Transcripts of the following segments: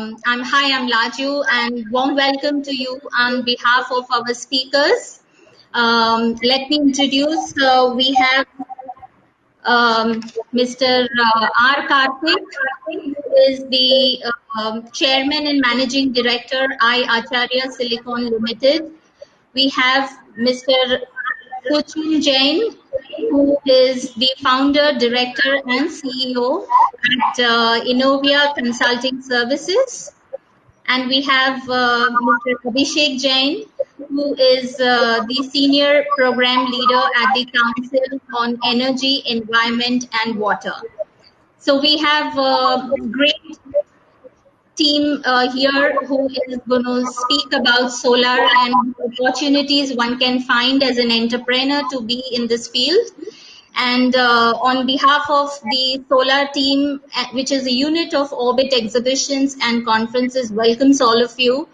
I'm Laju, and warm welcome to you on behalf of our speakers. Let me introduce. We have Mr. R. Karthik, who is the Chairman and Managing Director, Acharya Silicon Limited. We have Mr. Suchin Jain, who is the founder, director, and CEO at Innovia Consulting Services. And we have Mr. Abhishek Jain, who is the senior program leader at the Council on Energy, Environment, and Water. So we have a great team here who is going to speak about solar and opportunities one can find as an entrepreneur to be in this field. And on behalf of the solar team, which is a unit of Orbit Exhibitions and Conferences, welcomes all of you.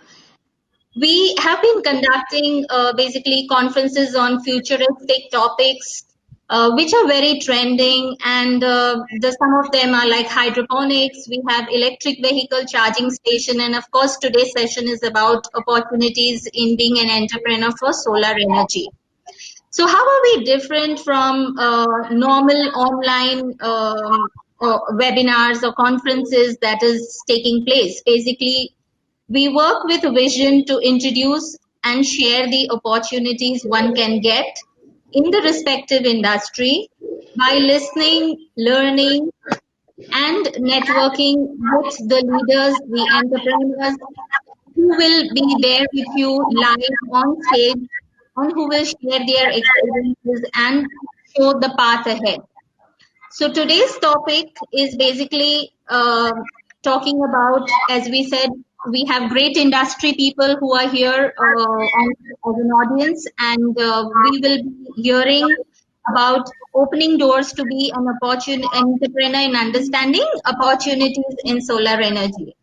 We have been conducting basically conferences on futuristic topics, which are very trending, and some of them are like hydroponics. We have electric vehicle charging station, and of course, today's session is about opportunities in being an entrepreneur for solar energy. So, how are we different from normal online webinars or conferences that is taking place? Basically, we work with a vision to introduce and share the opportunities one can get in the respective industry by listening, learning, and networking with the leaders, the entrepreneurs who will be there with you live on stage and who will share their experiences and show the path ahead. So today's topic is basically talking about, as we said, we have great industry people who are here as an audience, and we will be hearing about opening doors to be an entrepreneur in understanding opportunities in solar energy.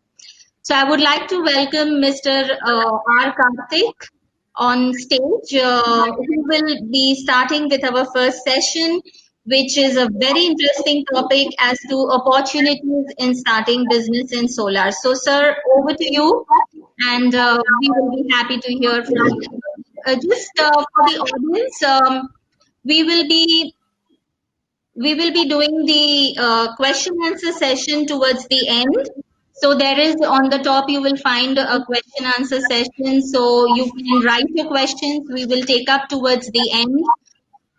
So I would like to welcome Mr. R. Karthik on stage, who will be starting with our first session, which is a very interesting topic as to opportunities in starting business in solar. So, sir, over to you, and we will be happy to hear from you. Just for the audience, we will be doing the question answer session towards the end. So there is on the top, you will find a question answer session. So you can write your questions. We will take up towards the end.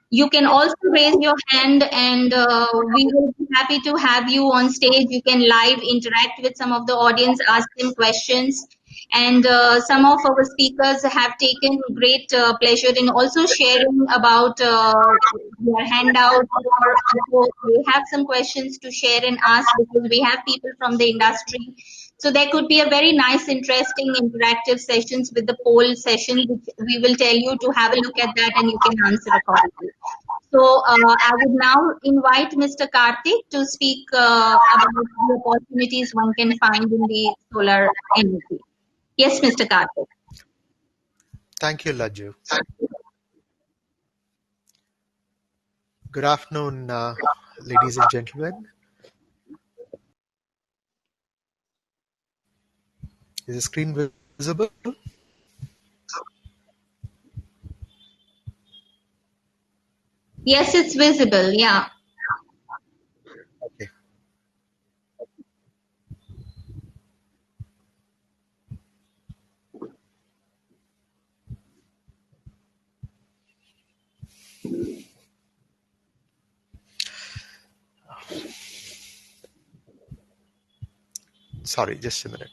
You can also raise your hand, and we will be happy to have you on stage. You can live interact with some of the audience, ask them questions. And some of our speakers have taken great pleasure in also sharing about their handouts, or they have some questions to share and ask, because we have people from the industry. So there could be a very nice, interesting, interactive sessions with the poll session, which we will tell you to have a look at that, and you can answer accordingly. So I would now invite Mr. Karthik to speak about the opportunities one can find in the solar energy. Yes, Mr. Karthik. Thank you, Laju. Good afternoon, ladies and gentlemen. Is the screen visible? Yes, it's visible. Yeah. Okay. Sorry, just a minute.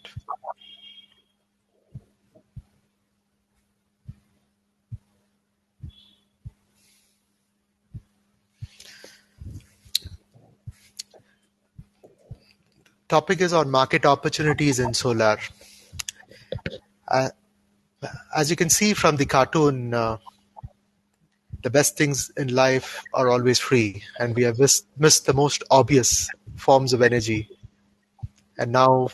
Topic is on market opportunities in solar. As you can see from the cartoon, the best things in life are always free, and we have missed the most obvious forms of energy. And now,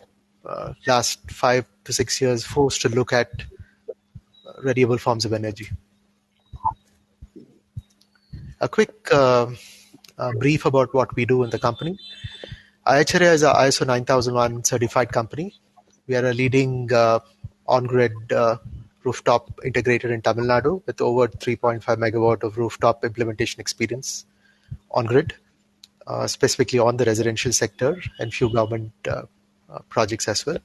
last 5 to 6 years, forced to look at renewable forms of energy. A quick brief about what we do in the company. Acharya is a ISO 9001 certified company. We are a leading on-grid rooftop integrator in Tamil Nadu with over 3.5 megawatt of rooftop implementation experience on grid, specifically on the residential sector and few government projects as well.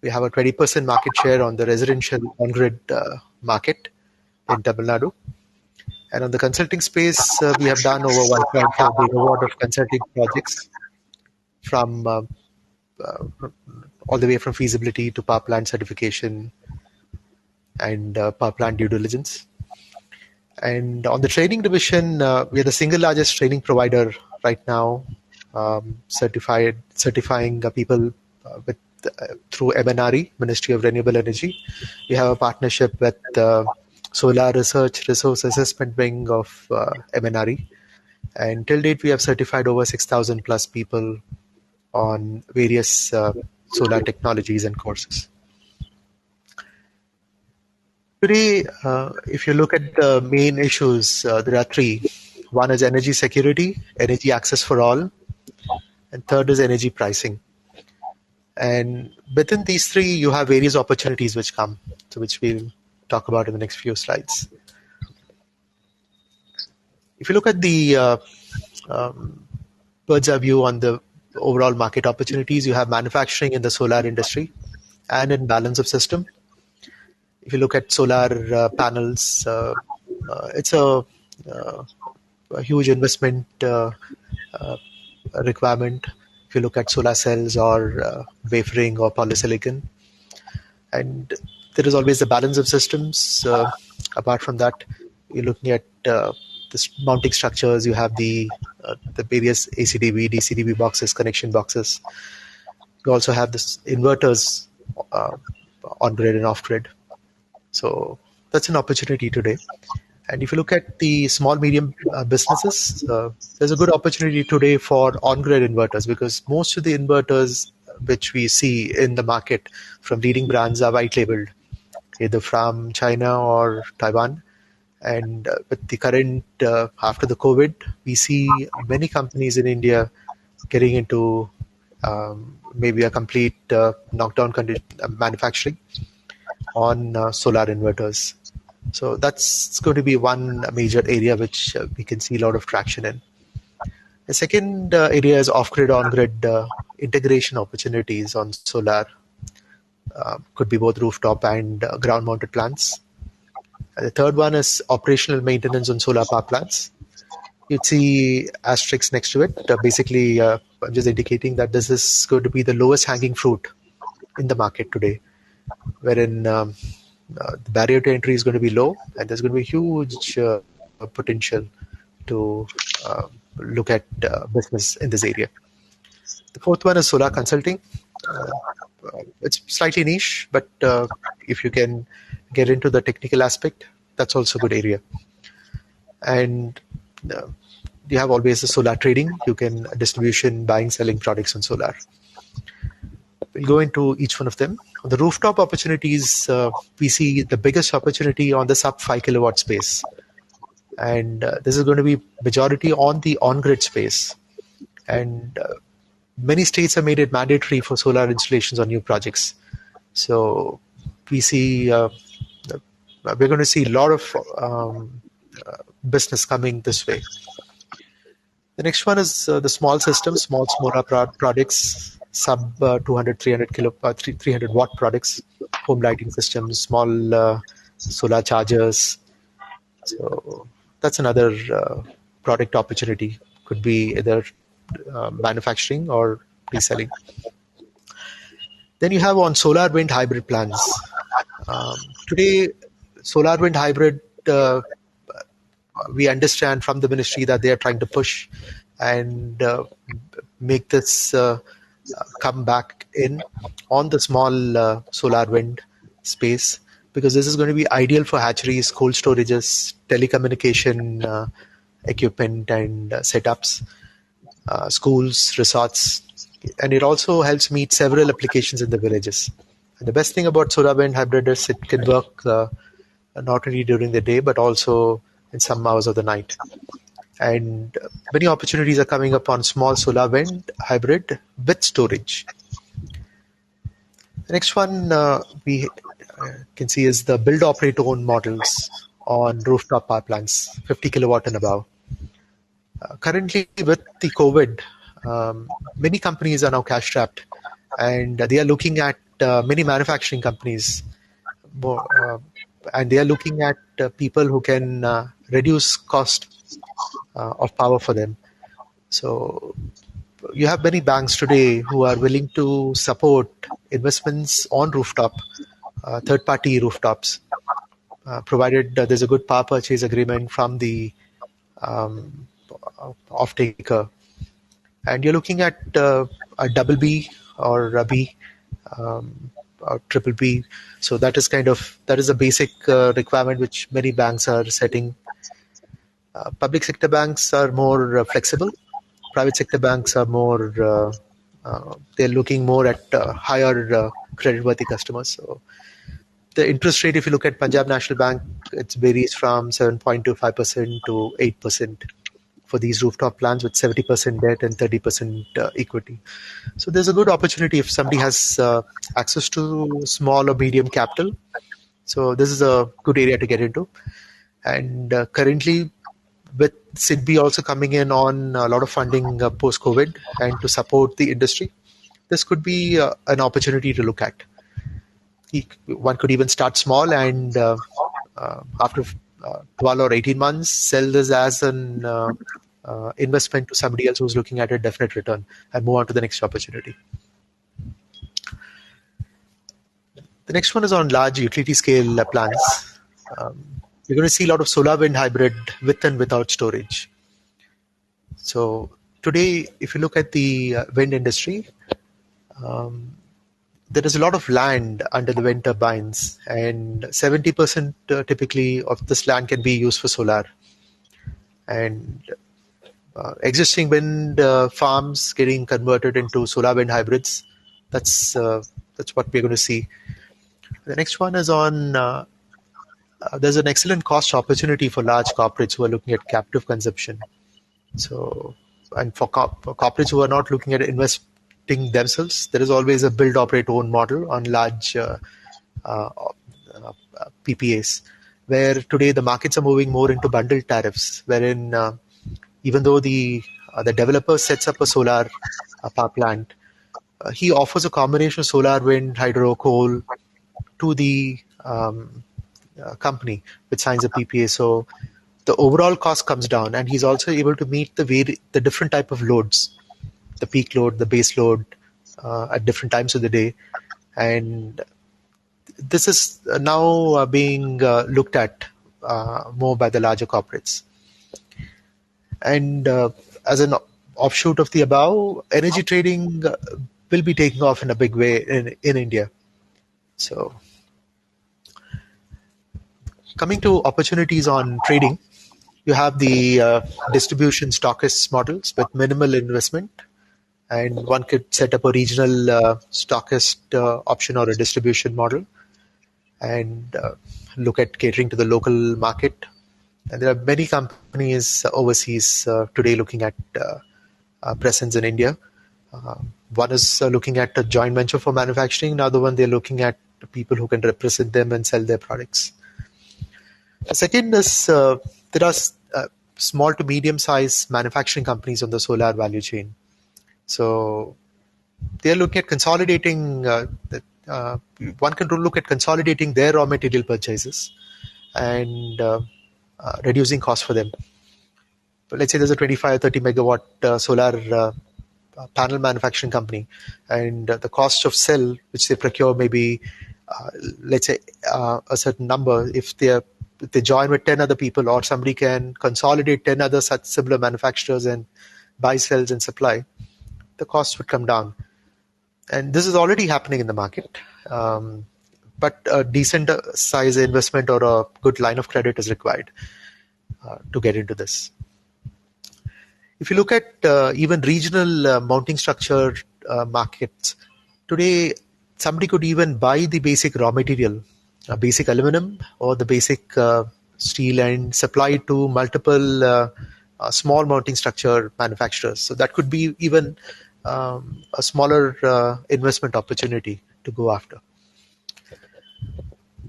We have a 20% market share on the residential on-grid market in Tamil Nadu. And on the consulting space, we have done over 1.5 gigawatt of consulting projects from all the way from feasibility to power plant certification and power plant due diligence. And on the training division, we are the single largest training provider right now, certifying people with through MNRE, Ministry of Renewable Energy. We have a partnership with Solar Research Resource Assessment Wing of MNRE. And till date, we have certified over 6,000 plus people on various solar technologies and courses. Today, if you look at the main issues, there are three. One is energy security, energy access for all, and third is energy pricing. And within these three, you have various opportunities which come, so which we'll talk about in the next few slides. If you look at the bird's eye view on the overall market opportunities, you have manufacturing in the solar industry and in balance of system. If you look at solar panels, it's a huge investment requirement. If you look at solar cells or wafering or polysilicon, and there is always the balance of systems. Apart from that, you're looking at the mounting structures. You have the various ACDB, DCDB boxes, connection boxes. You also have this inverters on grid and off grid. So that's an opportunity today. And if you look at the small, medium businesses, there's a good opportunity today for on-grid inverters, because most of the inverters which we see in the market from leading brands are white-labeled, either from China or Taiwan. And with the current, after the COVID, we see many companies in India getting into maybe a complete knockdown manufacturing on solar inverters. So that's going to be one major area which we can see a lot of traction in. The second area is off-grid, on-grid integration opportunities on solar. Could be both rooftop and ground-mounted plants. The third one is operational maintenance on solar power plants. You'd see asterisks next to it. Basically, I'm just indicating that this is going to be the lowest hanging fruit in the market today, wherein the barrier to entry is going to be low, and there's going to be huge potential to look at business in this area. The fourth one is solar consulting. It's slightly niche, but if you can get into the technical aspect, that's also a good area. And you have always the solar trading. You can distribution, buying, selling products on solar. We'll go into each one of them. On the rooftop opportunities, we see the biggest opportunity on the sub 5 kilowatt space. And this is going to be majority on the on-grid space. And many states have made it mandatory for solar installations on new projects. So we see, we're going to see a lot of business coming this way. The next one is the small systems, smaller products, sub 200, 300 watt products, home lighting systems, small solar chargers. So that's another product opportunity. Could be either manufacturing or reselling. Then you have on solar wind hybrid plans. Today, solar wind hybrid, we understand from the ministry that they are trying to push and make this come back in on the small solar wind space, because this is going to be ideal for hatcheries, cold storages, telecommunication equipment and setups, schools, resorts, and it also helps meet several applications in the villages. And the best thing about solar wind hybrid is it can work not only during the day but also in some hours of the night. And many opportunities are coming up on small solar wind hybrid with storage. The next one we can see is the build, operate, own models on rooftop power plants, 50 kilowatt and above. Currently, with the COVID, many companies are now cash strapped, and they are looking at many manufacturing companies, and they are looking at people who can reduce cost of power for them. So you have many banks today who are willing to support investments on rooftop, third-party rooftops, provided there's a good power purchase agreement from the um, off-taker. And you're looking at a double B or a B, or triple B. So that is a basic requirement which many banks are setting. Public sector banks are more flexible. Private sector banks are more they're looking more at higher credit-worthy customers. So the interest rate, if you look at Punjab National Bank, it varies from 7.25% to 8% for these rooftop plans with 70% debt and 30% equity. So there's a good opportunity if somebody has access to small or medium capital. So this is a good area to get into. And currently, with SIDBI also coming in on a lot of funding post-COVID and to support the industry, this could be an opportunity to look at. One could even start small and after 12 or 18 months, sell this as an investment to somebody else who's looking at a definite return and move on to the next opportunity. The next one is on large utility scale plants. You're going to see a lot of solar wind hybrid with and without storage. So today, if you look at the wind industry, there is a lot of land under the wind turbines, and 70% typically of this land can be used for solar. And existing wind farms getting converted into solar wind hybrids. That's what we're going to see. The next one is on. There's an excellent cost opportunity for large corporates who are looking at captive consumption. So, and for corporates who are not looking at investing themselves, there is always a build, operate, own model on large PPAs, where today the markets are moving more into bundled tariffs, wherein even though the developer sets up a solar power plant, he offers a combination of solar, wind, hydro, coal to the company which signs a PPA. So the overall cost comes down, and he's also able to meet the different type of loads, the peak load, the base load at different times of the day. And this is now being looked at more by the larger corporates. And as an offshoot of the above, energy trading will be taking off in a big way in India. So coming to opportunities on trading, you have the distribution stockist models with minimal investment, and one could set up a regional stockist option or a distribution model and look at catering to the local market. And there are many companies overseas today looking at presence in India. One is looking at a joint venture for manufacturing. Another one, they're looking at people who can represent them and sell their products. The second is there are small to medium-sized manufacturing companies on the solar value chain. So they're looking at consolidating. One can look at consolidating their raw material purchases and reducing costs for them. But let's say there's a 25 or 30 megawatt solar panel manufacturing company, and the cost of cell which they procure may be, let's say, a certain number. If they join with 10 other people, or somebody can consolidate 10 other such similar manufacturers and buy cells and supply, the cost would come down. And this is already happening in the market. But a decent size investment or a good line of credit is required to get into this. If you look at even regional mounting structure markets, today somebody could even buy the basic raw material, basic aluminum or the basic steel, and supply it to multiple small mounting structure manufacturers. So that could be even a smaller investment opportunity to go after.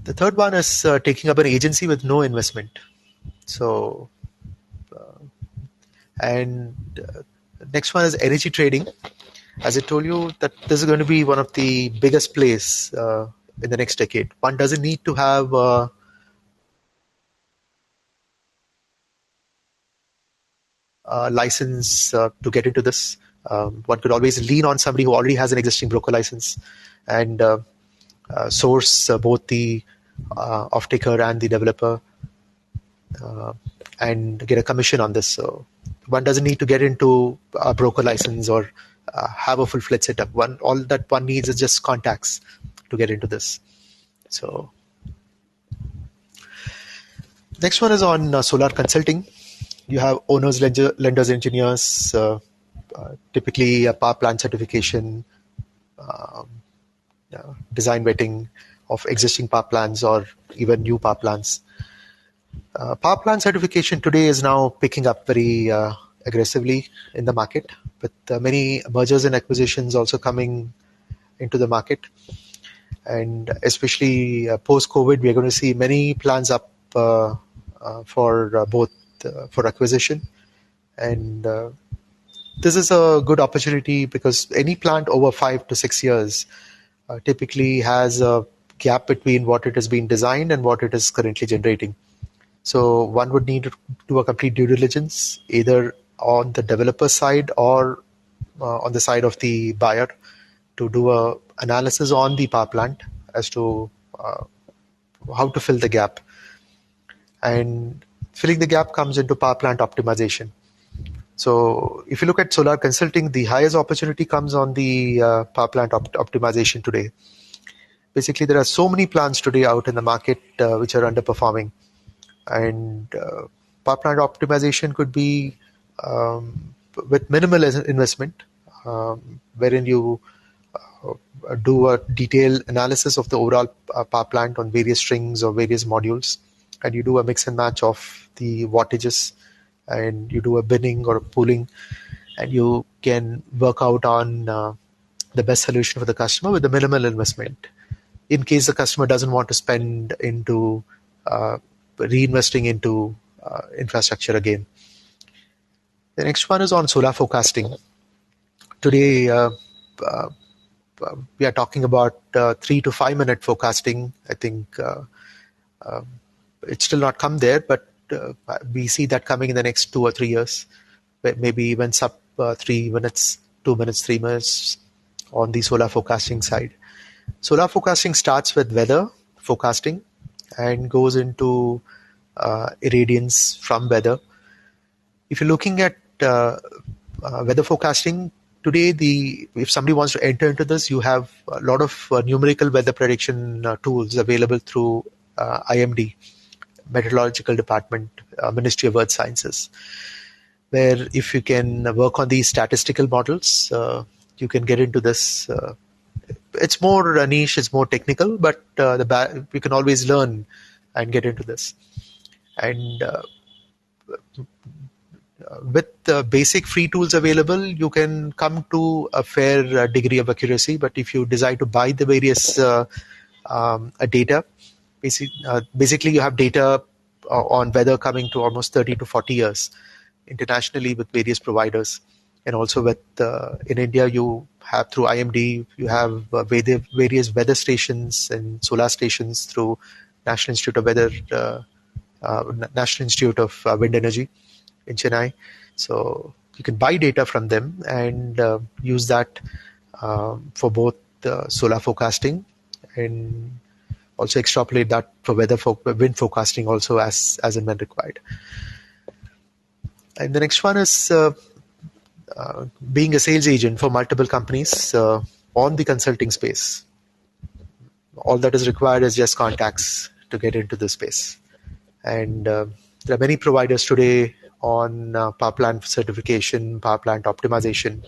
The third one is taking up an agency with no investment. So, and next one is energy trading. As I told you, that this is going to be one of the biggest plays in the next decade. One doesn't need to have a license to get into this. One could always lean on somebody who already has an existing broker license and source both the off-taker and the developer and get a commission on this. So one doesn't need to get into a broker license or have a full-fledged setup. All that one needs is just contacts to get into this. So next one is on solar consulting. You have owners, lenders, engineers, typically power plant certification, design vetting of existing power plants or even new power plants. Power plant certification today is now picking up very aggressively in the market, with many mergers and acquisitions also coming into the market. And especially post-COVID, we are going to see many plans up for both for acquisition. And this is a good opportunity because any plant over 5 to 6 years typically has a gap between what it has been designed and what it is currently generating. So one would need to do a complete due diligence, either on the developer side or on the side of the buyer, to do a analysis on the power plant as to how to fill the gap. And filling the gap comes into power plant optimization. So if you look at solar consulting, the highest opportunity comes on the power plant optimization today. Basically, there are so many plants today out in the market which are underperforming. And power plant optimization could be with minimal investment, wherein you do a detailed analysis of the overall power plant on various strings or various modules, and you do a mix and match of the wattages, and you do a binning or a pooling, and you can work out on the best solution for the customer with the minimal investment. In case the customer doesn't want to spend into reinvesting into infrastructure again. The next one is on solar forecasting. Today, we are talking about 3 to 5 minute forecasting. I think it's still not come there, but we see that coming in the next 2 or 3 years. Maybe even sub 3 minutes, 2 minutes, 3 minutes on the solar forecasting side. Solar forecasting starts with weather forecasting and goes into irradiance from weather. If you're looking at weather forecasting, today, if somebody wants to enter into this, you have a lot of numerical weather prediction tools available through IMD, Meteorological Department, Ministry of Earth Sciences, where if you can work on these statistical models, you can get into this. It's more niche, it's more technical, but we can always learn and get into this. And with the basic free tools available, you can come to a fair degree of accuracy. But if you decide to buy the various data, basically you have data on weather coming to almost 30 to 40 years internationally with various providers. And also with in India, you have through IMD, you have various weather stations and solar stations through National Institute of National Institute of Wind Energy in Chennai. So you can buy data from them and use that for both solar forecasting and also extrapolate that for wind forecasting also as and when required. And the next one is being a sales agent for multiple companies on the consulting space. All that is required is just contacts to get into the space. And there are many providers today on power plant certification, power plant optimization,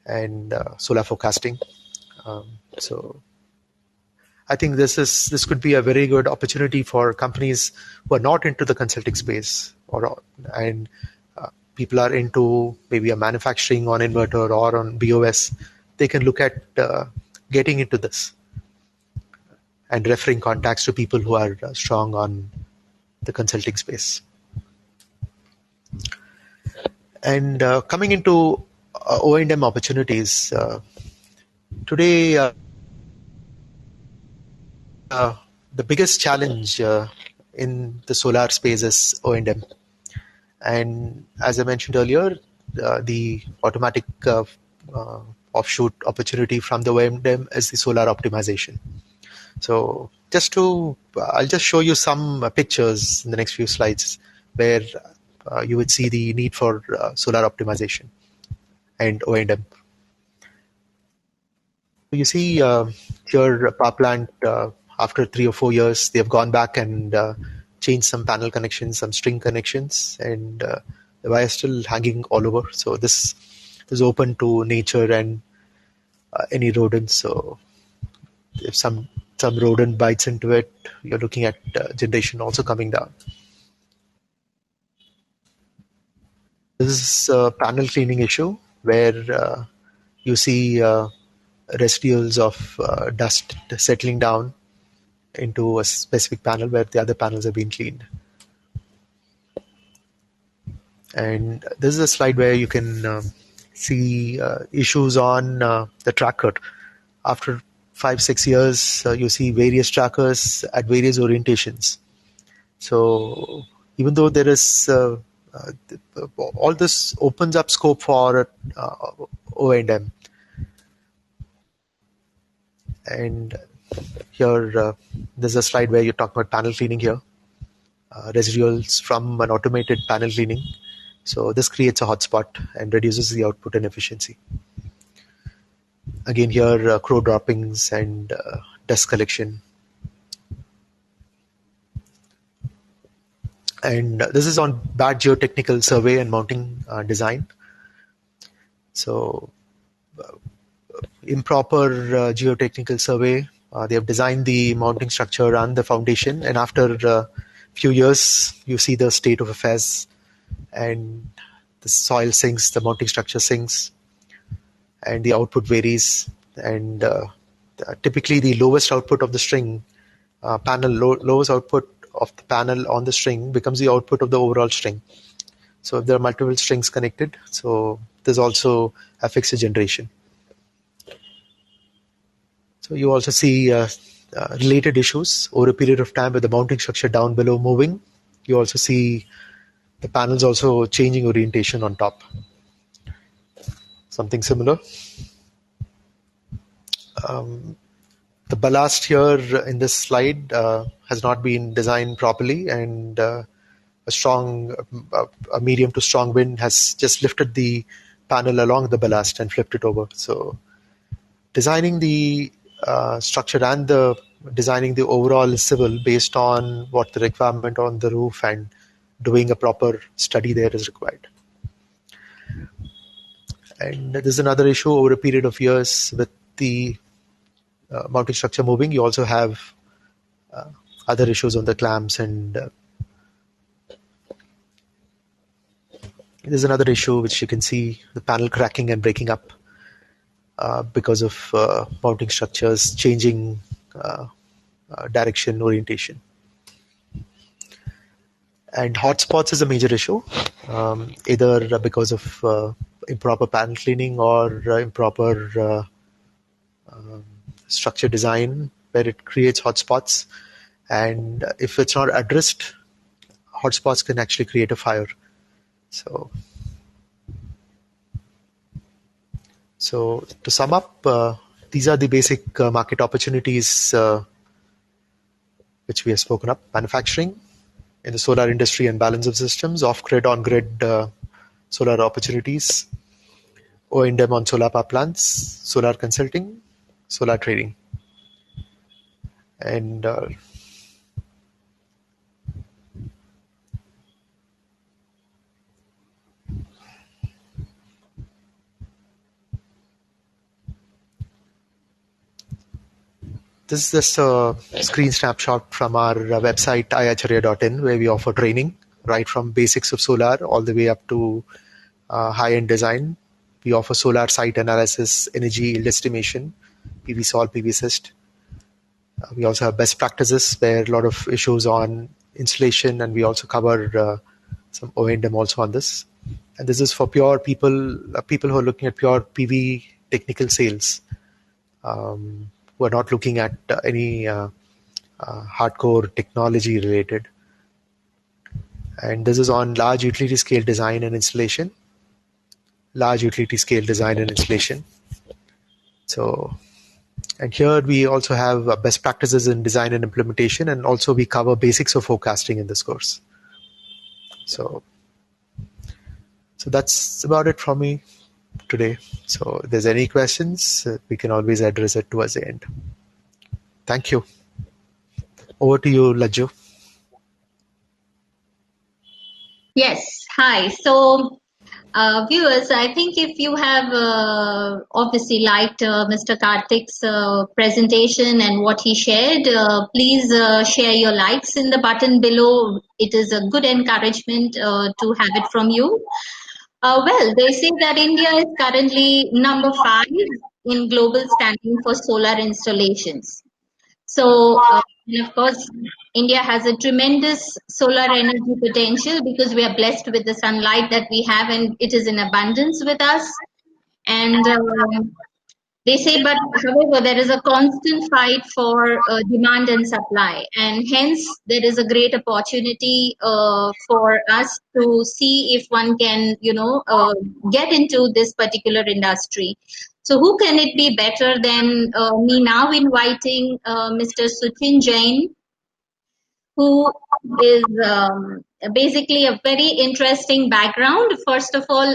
and solar forecasting. So I think this could be a very good opportunity for companies who are not into the consulting space, and people are into maybe a manufacturing on inverter or on BOS. They can look at getting into this and referring contacts to people who are strong on the consulting space. And coming into O&M opportunities, today the biggest challenge in the solar space is O&M. And as I mentioned earlier, the automatic offshoot opportunity from the O&M is the solar optimization. So I'll just show you some pictures in the next few slides where you would see the need for solar optimization and O&M. You see here a power plant, after 3 or 4 years, they have gone back and changed some panel connections, some string connections, and the wire is still hanging all over. So this is open to nature and any rodents. So if some rodent bites into it, you're looking at generation also coming down. This is a panel cleaning issue where you see residuals of dust settling down into a specific panel where the other panels have been cleaned. And this is a slide where you can see issues on the tracker. After 5-6 years, you see various trackers at various orientations. So even though there is all this opens up scope for O&M. And here, there's a slide where you're talking about panel cleaning here, residuals from an automated panel cleaning. So this creates a hotspot and reduces the output and efficiency. Again here, crow droppings and dust collection. And this is on bad geotechnical survey and mounting design. So improper geotechnical survey. They have designed the mounting structure and the foundation, and after a few years, you see the state of affairs, and the soil sinks, the mounting structure sinks, and the output varies. And typically, the lowest output of the string lowest output of the panel on the string becomes the output of the overall string. So if there are multiple strings connected, so this also affects the generation. So you also see related issues over a period of time with the mounting structure down below moving. You also see the panels also changing orientation on top. Something similar. The ballast here in this slide has not been designed properly, and a medium to strong wind has just lifted the panel along the ballast and flipped it over. So designing the structure and designing the overall civil based on what the requirement on the roof, and doing a proper study there is required. And there's another issue over a period of years with the mounting structure moving. You also have other issues on the clamps, and there's another issue which you can see, the panel cracking and breaking up because of mounting structures changing direction, orientation. And hotspots is a major issue, either because of improper panel cleaning or improper structure design, where it creates hotspots. And if it's not addressed, hotspots can actually create a fire. So to sum up, these are the basic market opportunities which we have spoken up: manufacturing in the solar industry and balance of systems, off-grid, on-grid solar opportunities, O&M on solar power plants, solar consulting, solar trading. And this is just a screen snapshot from our website, iacharya.in, where we offer training right from basics of solar all the way up to high-end design. We offer solar site analysis, energy yield estimation, PV-SOL, PV-Assist. We also have best practices where a lot of issues on installation, and we also cover some O&M also on this. And this is for pure people who are looking at pure PV technical sales, who are not looking at any hardcore technology related. And this is on large utility scale design and installation. So, and here we also have best practices in design and implementation, and also we cover basics of forecasting in this course. So that's about it from me today. So if there's any questions, we can always address it towards the end. Thank you. Over to you, Lajju. Yes. Hi. So, viewers, I think if you have obviously liked Mr. Karthik's presentation and what he shared, please share your likes in the button below. It is a good encouragement to have it from you. Well, they say that India is currently number 5 in global standing for solar installations. So, and of course, India has a tremendous solar energy potential because we are blessed with the sunlight that we have, and it is in abundance with us. And they say, but however, there is a constant fight for demand and supply, and hence there is a great opportunity for us to see if one can, get into this particular industry. So, who can it be better than me now inviting Mr. Suchin Jain, who is basically a very interesting background. First of all,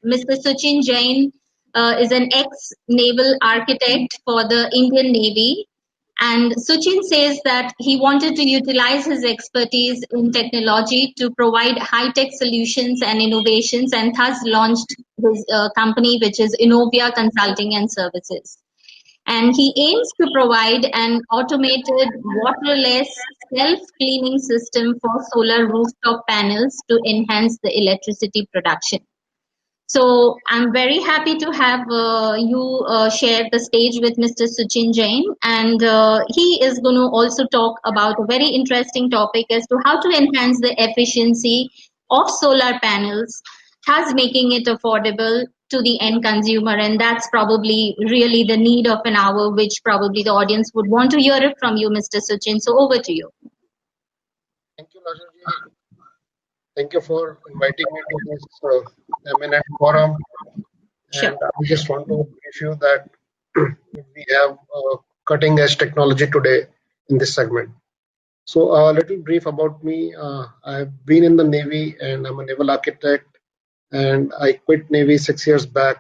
Mr. Suchin Jain is an ex-naval architect for the Indian Navy. And Suchin says that he wanted to utilize his expertise in technology to provide high-tech solutions and innovations, and thus launched his company, which is Innovia Consulting and Services. And he aims to provide an automated, waterless, self-cleaning system for solar rooftop panels to enhance the electricity production. So I'm very happy to have you share the stage with Mr. Suchin Jain, and he is going to also talk about a very interesting topic as to how to enhance the efficiency of solar panels, thus making it affordable to the end consumer. And that's probably really the need of an hour, which probably the audience would want to hear it from you, Mr. Suchin. So over to you. Thank you, Lajju. Thank you for inviting me to this eminent forum. Sure. And I just want to brief you that we have cutting edge technology today in this segment. So a little brief about me. I've been in the Navy and I'm a naval architect, and I quit Navy 6 years back.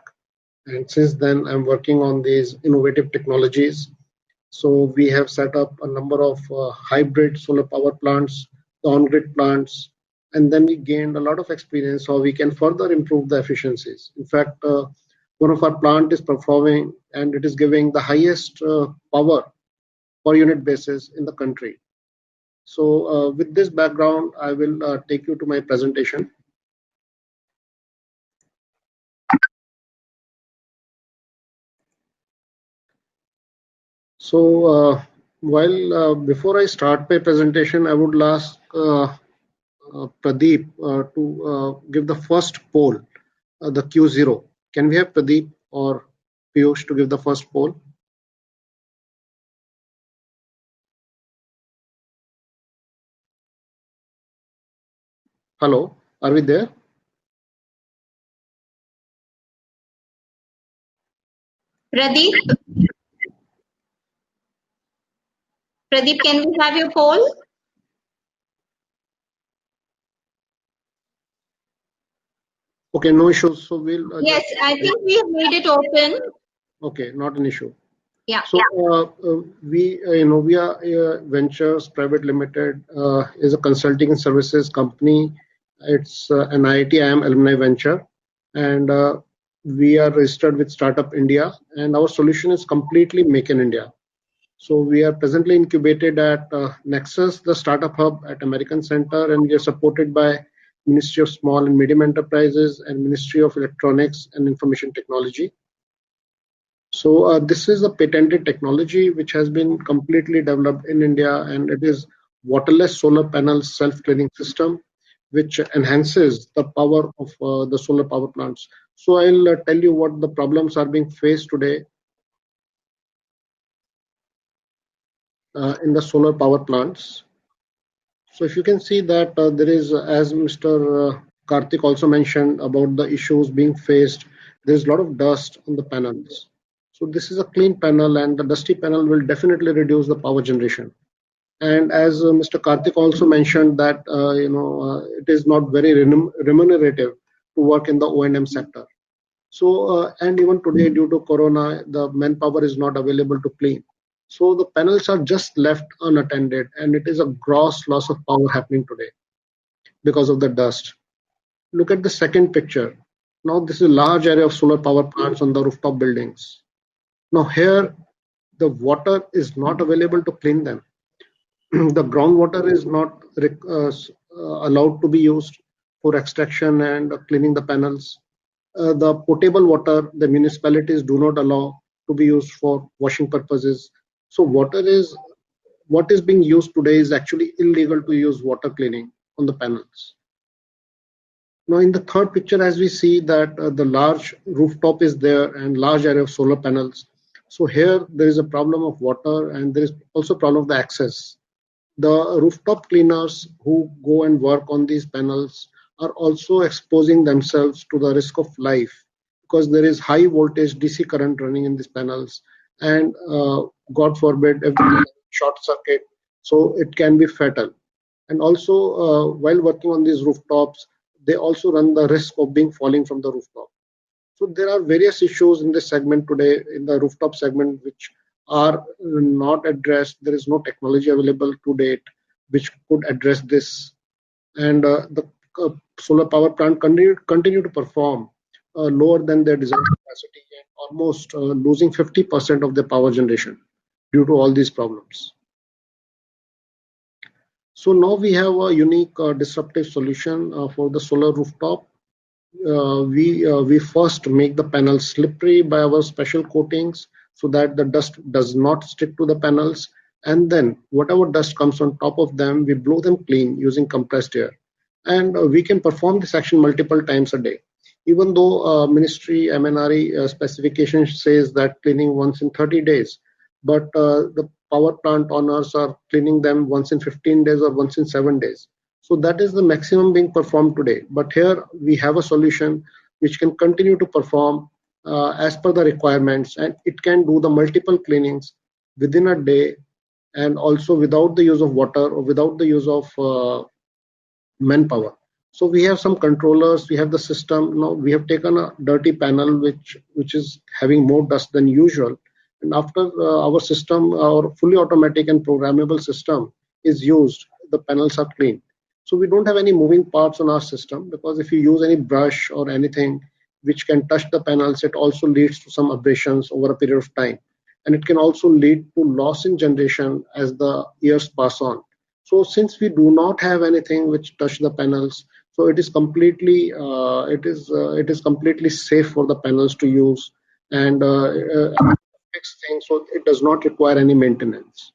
And since then, I'm working on these innovative technologies. So we have set up a number of hybrid solar power plants, on-grid plants, and then we gained a lot of experience how we can further improve the efficiencies. In fact, one of our plant is performing and it is giving the highest power per unit basis in the country. So with this background, I will take you to my presentation. So before I start my presentation, I would ask Pradeep to give the first poll, the Q0. Can we have Pradeep or Piyush to give the first poll? Hello, are we there? Pradeep, can we have your poll? Okay, no issues. So we'll. Yes, I think we have made it open. Okay, not an issue. Yeah. So Innovia Ventures Private Limited is a consulting and services company. It's an IIT IIM alumni venture, and we are registered with Startup India, and our solution is completely Make in India. So we are presently incubated at Nexus, the startup hub at American Center, and we are supported by Ministry of Small and Medium Enterprises and Ministry of Electronics and Information Technology. So this is a patented technology which has been completely developed in India, and it is waterless solar panel self-cleaning system, which enhances the power of the solar power plants. So I'll tell you what the problems are being faced today in the solar power plants. So if you can see that there is, as Mr. Karthik also mentioned about the issues being faced, there's a lot of dust on the panels. So this is a clean panel, and the dusty panel will definitely reduce the power generation. And as Mr. Karthik also mentioned that it is not very remunerative to work in the O&M sector. So and even today, due to Corona, the manpower is not available to clean. So the panels are just left unattended, and it is a gross loss of power happening today because of the dust. Look at the second picture. Now this is a large area of solar power plants on the rooftop buildings. Now here, the water is not available to clean them. The groundwater is not allowed to be used for extraction and cleaning the panels. The potable water, the municipalities do not allow to be used for washing purposes. So what is being used today is actually illegal to use water cleaning on the panels. Now in the third picture, as we see that the large rooftop is there and large area of solar panels. So here there is a problem of water, and there is also a problem of the access. The rooftop cleaners who go and work on these panels are also exposing themselves to the risk of life, because there is high voltage DC current running in these panels, and God forbid if there is short circuit, so it can be fatal. And also while working on these rooftops, they also run the risk of being falling from the rooftop. So there are various issues in this segment today, in the rooftop segment, which are not addressed. There is no technology available to date which could address this. And the solar power plant continue to perform lower than their design capacity, and almost losing 50% of their power generation due to all these problems. So now we have a unique disruptive solution for the solar rooftop. We first make the panels slippery by our special coatings so that the dust does not stick to the panels, and then whatever dust comes on top of them, we blow them clean using compressed air. And we can perform this action multiple times a day, even though ministry MNRE specification says that cleaning once in 30 days, but the power plant owners are cleaning them once in 15 days or once in 7 days. So that is the maximum being performed today. But here we have a solution which can continue to perform as per the requirements, and it can do the multiple cleanings within a day, and also without the use of water or without the use of manpower. So we have some controllers, we have the system. Now we have taken a dirty panel which is having more dust than usual, and after our system, our fully automatic and programmable system is used, the panels are cleaned. So we don't have any moving parts on our system, because if you use any brush or anything which can touch the panels, it also leads to some abrasions over a period of time, and it can also lead to loss in generation as the years pass on. So since we do not have anything which touch the panels, so it is completely completely safe for the panels to use, and fixed thing, so it does not require any maintenance.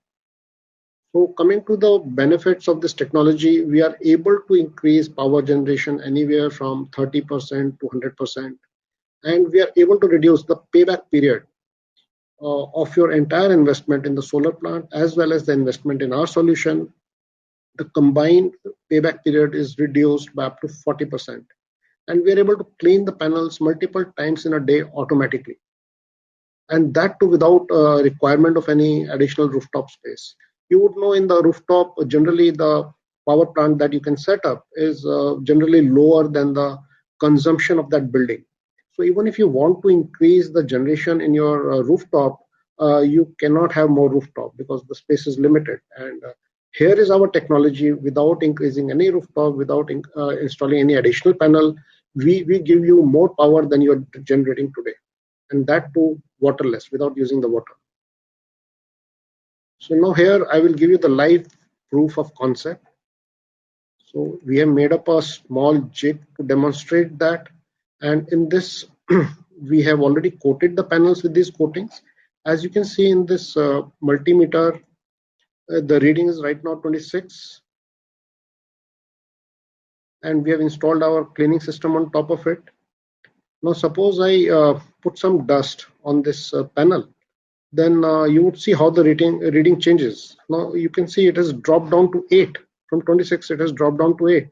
So coming to the benefits of this technology, we are able to increase power generation anywhere from 30% to 100%, and we are able to reduce the payback period of your entire investment in the solar plant as well as the investment in our solution. The combined payback period is reduced by up to 40%, and we are able to clean the panels multiple times in a day automatically, and that too without requirement of any additional rooftop space. You would know in the rooftop, generally the power plant that you can set up is generally lower than the consumption of that building. So even if you want to increase the generation in your rooftop, you cannot have more rooftop because the space is limited. And here is our technology: without increasing any rooftop, without installing any additional panel, we give you more power than you're generating today, and that too waterless, without using the water. So now here I will give you the live proof of concept. So we have made up a small jig to demonstrate that, and in this we have already coated the panels with these coatings. As you can see in this multimeter, the reading is right now 26, and we have installed our cleaning system on top of it. Now suppose I put some dust on this panel, then you would see how the reading changes. Now you can see it has dropped down to 8. From 26 it has dropped down to 8.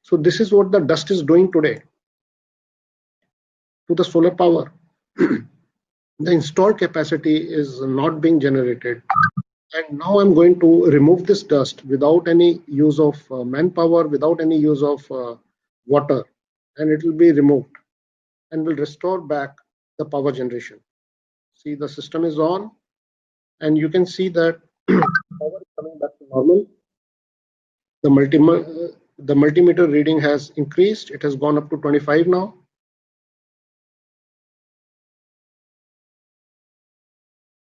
So this is what the dust is doing today to the solar power. The installed capacity is not being generated, and now I'm going to remove this dust without any use of manpower, without any use of water, and it will be removed and will restore back the power generation. See, the system is on, and you can see that power is coming back to normal. The multimeter reading has increased. It has gone up to 25 now.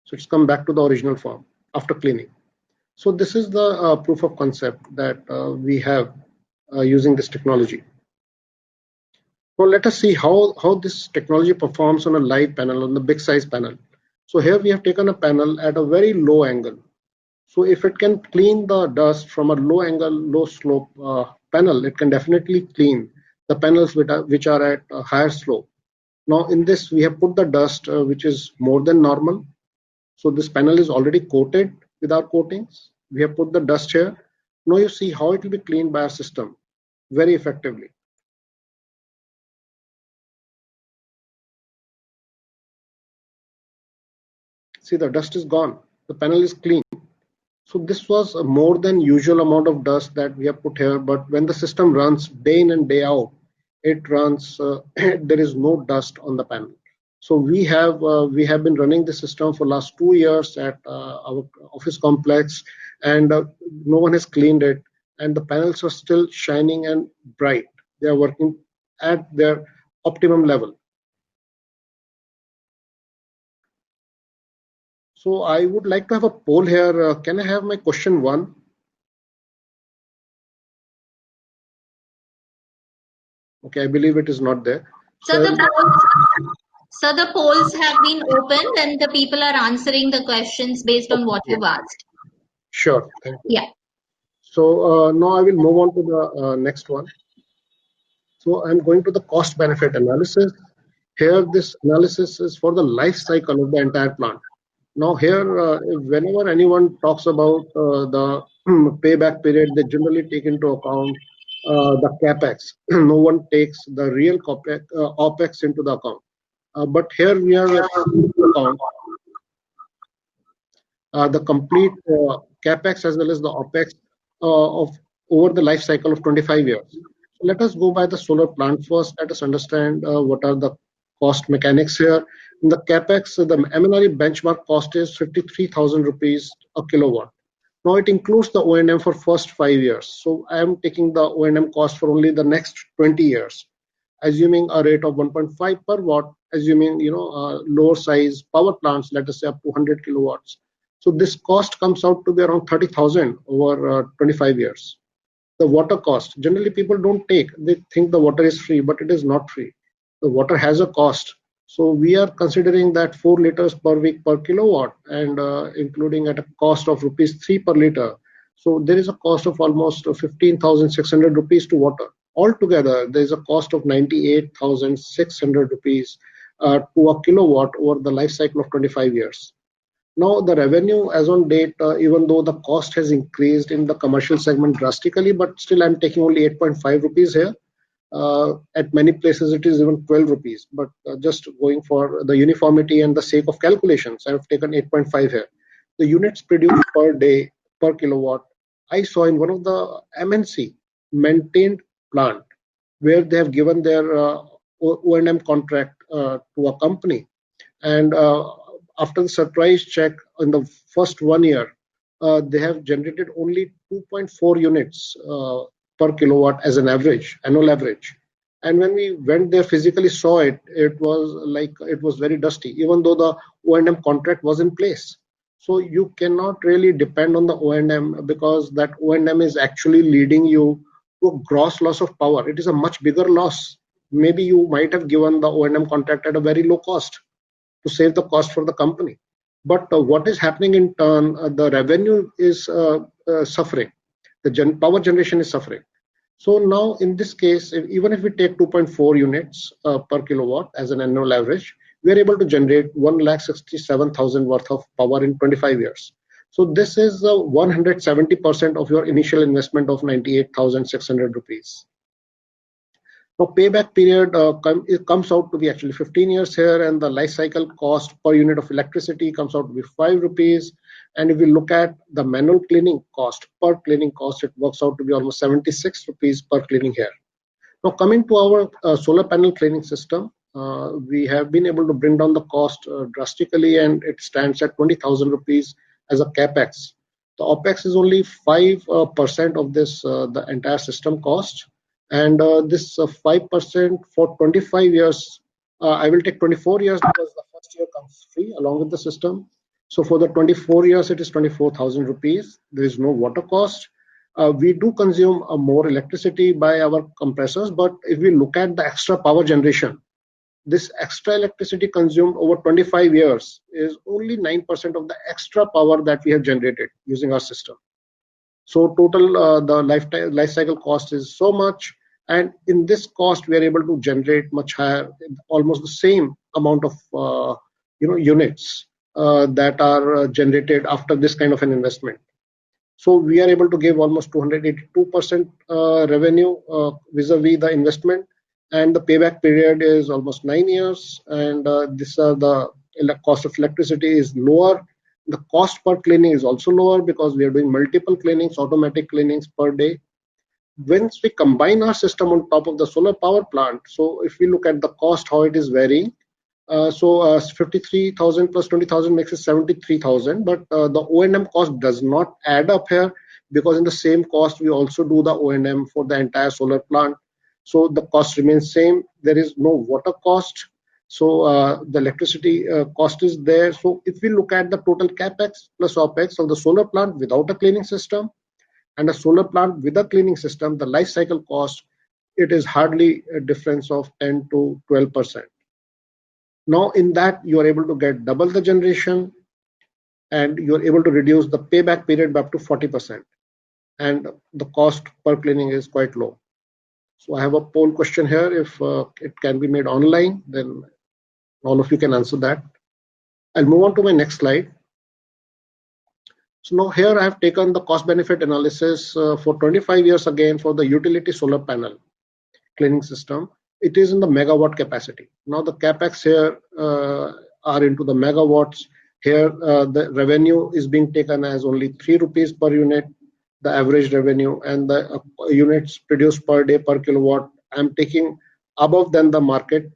So it's come back to the original form after cleaning. So this is the proof of concept that we have using this technology. Now let us see how this technology performs on a live panel, on the big size panel. So here we have taken a panel at a very low angle. So if it can clean the dust from a low angle, low slope panel, it can definitely clean the panels which are at a higher slope. Now in this we have put the dust which is more than normal. So this panel is already coated with our coatings. We have put the dust here. Now you see how it will be cleaned by our system very effectively. See, the dust is gone. The panel is clean. So this was a more than usual amount of dust that we have put here, but when the system runs day in and day out, it runs, there is no dust on the panel. So we have been running the system for last 2 years at our office complex, and no one has cleaned it, and the panels are still shining and bright. They are working at their optimum level. So I would like to have a poll here. Can I have my question 1? Okay, I believe it is not there. So the polls have been opened and the people are answering the questions based on what you've asked. Sure, thank you. Yeah. So now I will move on to the next one. So I'm going to the cost benefit analysis. Here this analysis is for the life cycle of the entire plant. Now here, whenever anyone talks about the payback period, they generally take into account the capex. No one takes the real opex into the account. But here we are taking into account the complete capex as well as the opex of over the life cycle of 25 years. So let us go by the solar plant first. Let us understand what are the cost mechanics here. In the capex, the MNRE benchmark cost is 53,000 rupees a kilowatt. Now it includes the O&M for first 5 years. So I am taking the O&M cost for only the next 20 years, assuming a rate of 1.5 per watt, assuming lower size power plants, let us say up to 100 kilowatts. So this cost comes out to be around 30,000 over 25 years. The water cost, generally people don't take, they think the water is free, but it is not free. The water has a cost. So we are considering that 4 liters per week per kilowatt, and including at a cost of rupees 3 per liter. So there is a cost of almost 15,600 rupees to water. Altogether, there is a cost of 98,600 rupees to a kilowatt over the life cycle of 25 years. Now, the revenue as on date, even though the cost has increased in the commercial segment drastically, but still I'm taking only 8.5 rupees here. At many places, it is even 12 rupees. But just going for the uniformity and the sake of calculations, I have taken 8.5 here. The units produced per day, per kilowatt, I saw in one of the MNC maintained plant where they have given their O&M contract to a company. And after the surprise check in the first 1 year, they have generated only 2.4 units per kilowatt as an average, annual average. And when we went there, physically saw it, it was very dusty, even though the O&M contract was in place. So you cannot really depend on the O&M, because that O&M is actually leading you to a gross loss of power. It is a much bigger loss maybe you might have given the O&M contract at a very low cost to save the cost for the company. But what is happening in turn, the revenue is suffering. The power generation is suffering. So now in this case, even if we take 2.4 units per kilowatt as an annual average, we are able to generate 1,67,000 worth of power in 25 years. So this is 170% of your initial investment of 98,600 rupees. Now payback period it comes out to be actually 15 years here, and the life cycle cost per unit of electricity comes out to be 5 rupees. And if we look at the manual cleaning cost per cleaning cost, it works out to be almost 76 rupees per cleaning here. Now coming to our solar panel cleaning system, we have been able to bring down the cost drastically, and it stands at 20,000 rupees as a capex. The opex is only 5% of this the entire system cost, and this 5% for 25 years. I will take 24 years because the first year comes free along with the system. So for the 24 years, it is 24,000 rupees. There is no water cost. We do consume more electricity by our compressors, but if we look at the extra power generation, this extra electricity consumed over 25 years is only 9% of the extra power that we have generated using our system. So total the life cycle cost is so much, and in this cost we are able to generate much higher, almost the same amount of units that are generated after this kind of an investment. So we are able to give almost 282% revenue vis-a-vis the investment, and the payback period is almost 9 years. And the cost of electricity is lower. The cost per cleaning is also lower because we are doing multiple cleanings, automatic cleanings per day. Once we combine our system on top of the solar power plant, so if we look at the cost, how it is varying, 53,000 plus 20,000 makes it 73,000, but the O&M cost does not add up here because in the same cost we also do the O&M for the entire solar plant. So the cost remains same. There is no water cost. So the electricity cost is there. So if we look at the total capex plus opex of the solar plant without a cleaning system and a solar plant with a cleaning system, the life cycle cost, it is hardly a difference of 10 to 12%. Now in that you are able to get double the generation, and you are able to reduce the payback period by up to 40%, and the cost per cleaning is quite low. So I have a poll question here. If it can be made online, then all of you can answer that. I'll move on to my next slide. So now here I have taken the cost benefit analysis for 25 years again for the utility solar panel cleaning system. It is in the megawatt capacity. Now the capex here are into the megawatts. Here the revenue is being taken as only 3 rupees per unit, the average revenue, and the units produced per day per kilowatt. I'm taking above than the market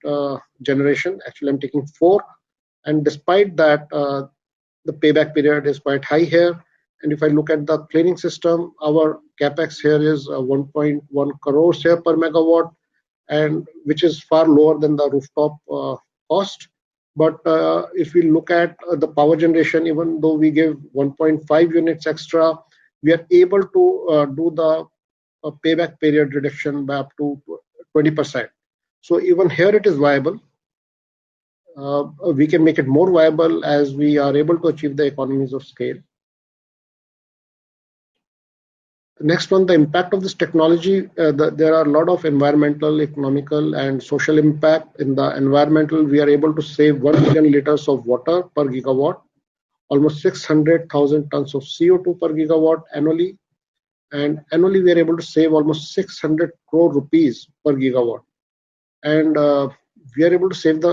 generation. Actually, I'm taking 4, and despite that, the payback period is quite high here. And if I look at the cleaning system, our capex here is 1.1 crores here per megawatt, and which is far lower than the rooftop cost. But if we look at the power generation, even though we give 1.5 units extra, we are able to do the payback period reduction by up to 20%. So even here it is viable. We can make it more viable as we are able to achieve the economies of scale. Next one, the impact of this technology. There are a lot of environmental, economical, and social impact. In the environmental, we are able to save 1 million liters of water per gigawatt, almost 600,000 tons of CO2 per gigawatt annually, and annually we are able to save almost 600 crore rupees per gigawatt. And we are able to save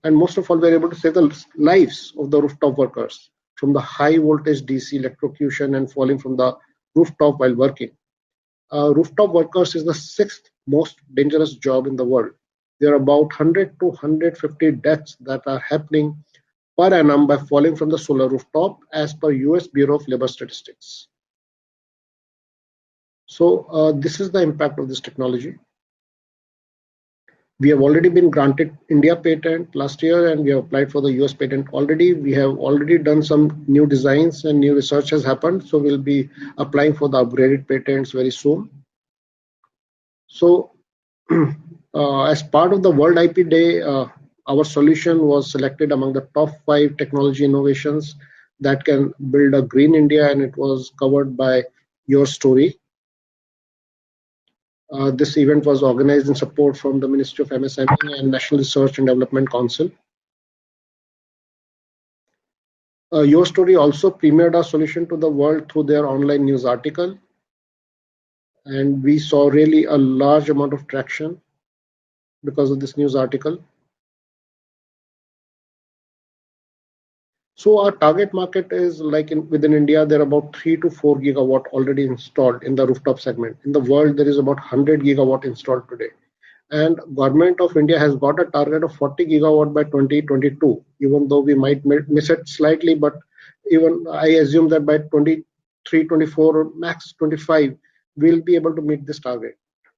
and most of all, we are able to save the lives of the rooftop workers from the high voltage DC electrocution and falling from the rooftop while working. Rooftop workers is the 6th most dangerous job in the world. There are about 100 to 150 deaths that are happening per annum by falling from the solar rooftop as per US Bureau of Labor Statistics. So this is the impact of this technology. We have already been granted India patent last year, and we have applied for the US patent already. We have already done some new designs and new research has happened. So we'll be applying for the upgraded patents very soon. So As part of the World IP Day, our solution was selected among the top 5 technology innovations that can build a green India, and it was covered by Your Story. This event was organized in support from the Ministry of MSME and National Research and Development Council. Your Story also premiered our solution to the world through their online news article, and we saw really a large amount of traction because of this news article. So our target market is like within India, there are about 3 to 4 gigawatt already installed in the rooftop segment. In the world, there is about 100 gigawatt installed today. And Government of India has got a target of 40 gigawatt by 2022, even though we might miss it slightly, but even I assume that by 23, 24, or max 25, we'll be able to meet this target.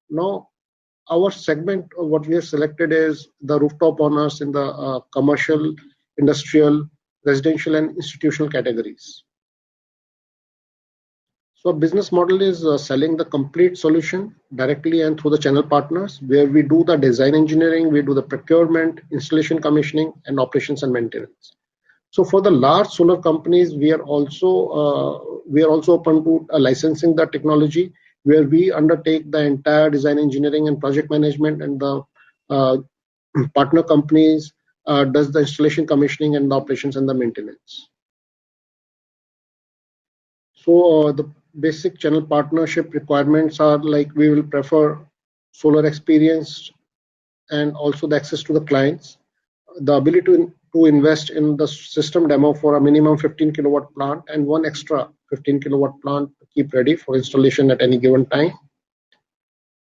Now, our segment, what we have selected is the rooftop owners in the commercial, industrial, residential, and institutional categories. So business model is selling the complete solution directly and through the channel partners, where we do the design engineering, we do the procurement, installation, commissioning, and operations and maintenance. So for the large solar companies, we are also open to licensing the technology, where we undertake the entire design engineering and project management, and the partner companies does the installation, commissioning, and the operations and the maintenance. So the basic channel partnership requirements are like we will prefer solar experience and also the access to the clients, the ability to invest in the system demo for a minimum 15 kilowatt plant and one extra 15 kilowatt plant to keep ready for installation at any given time,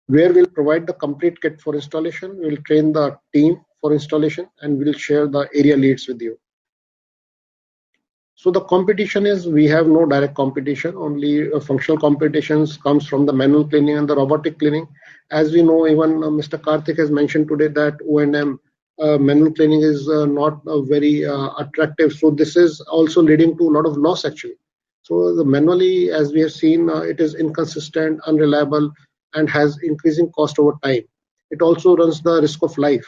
where we'll provide the complete kit for installation, we'll train the team for installation, and we'll share the area leads with you. So the competition is, we have no direct competition, only functional competitions comes from the manual cleaning and the robotic cleaning. As we know, even Mr. Karthik has mentioned today that O&M manual cleaning is not very attractive. So this is also leading to a lot of loss actually. So the manually, as we have seen, it is inconsistent, unreliable, and has increasing cost over time. It also runs the risk of life,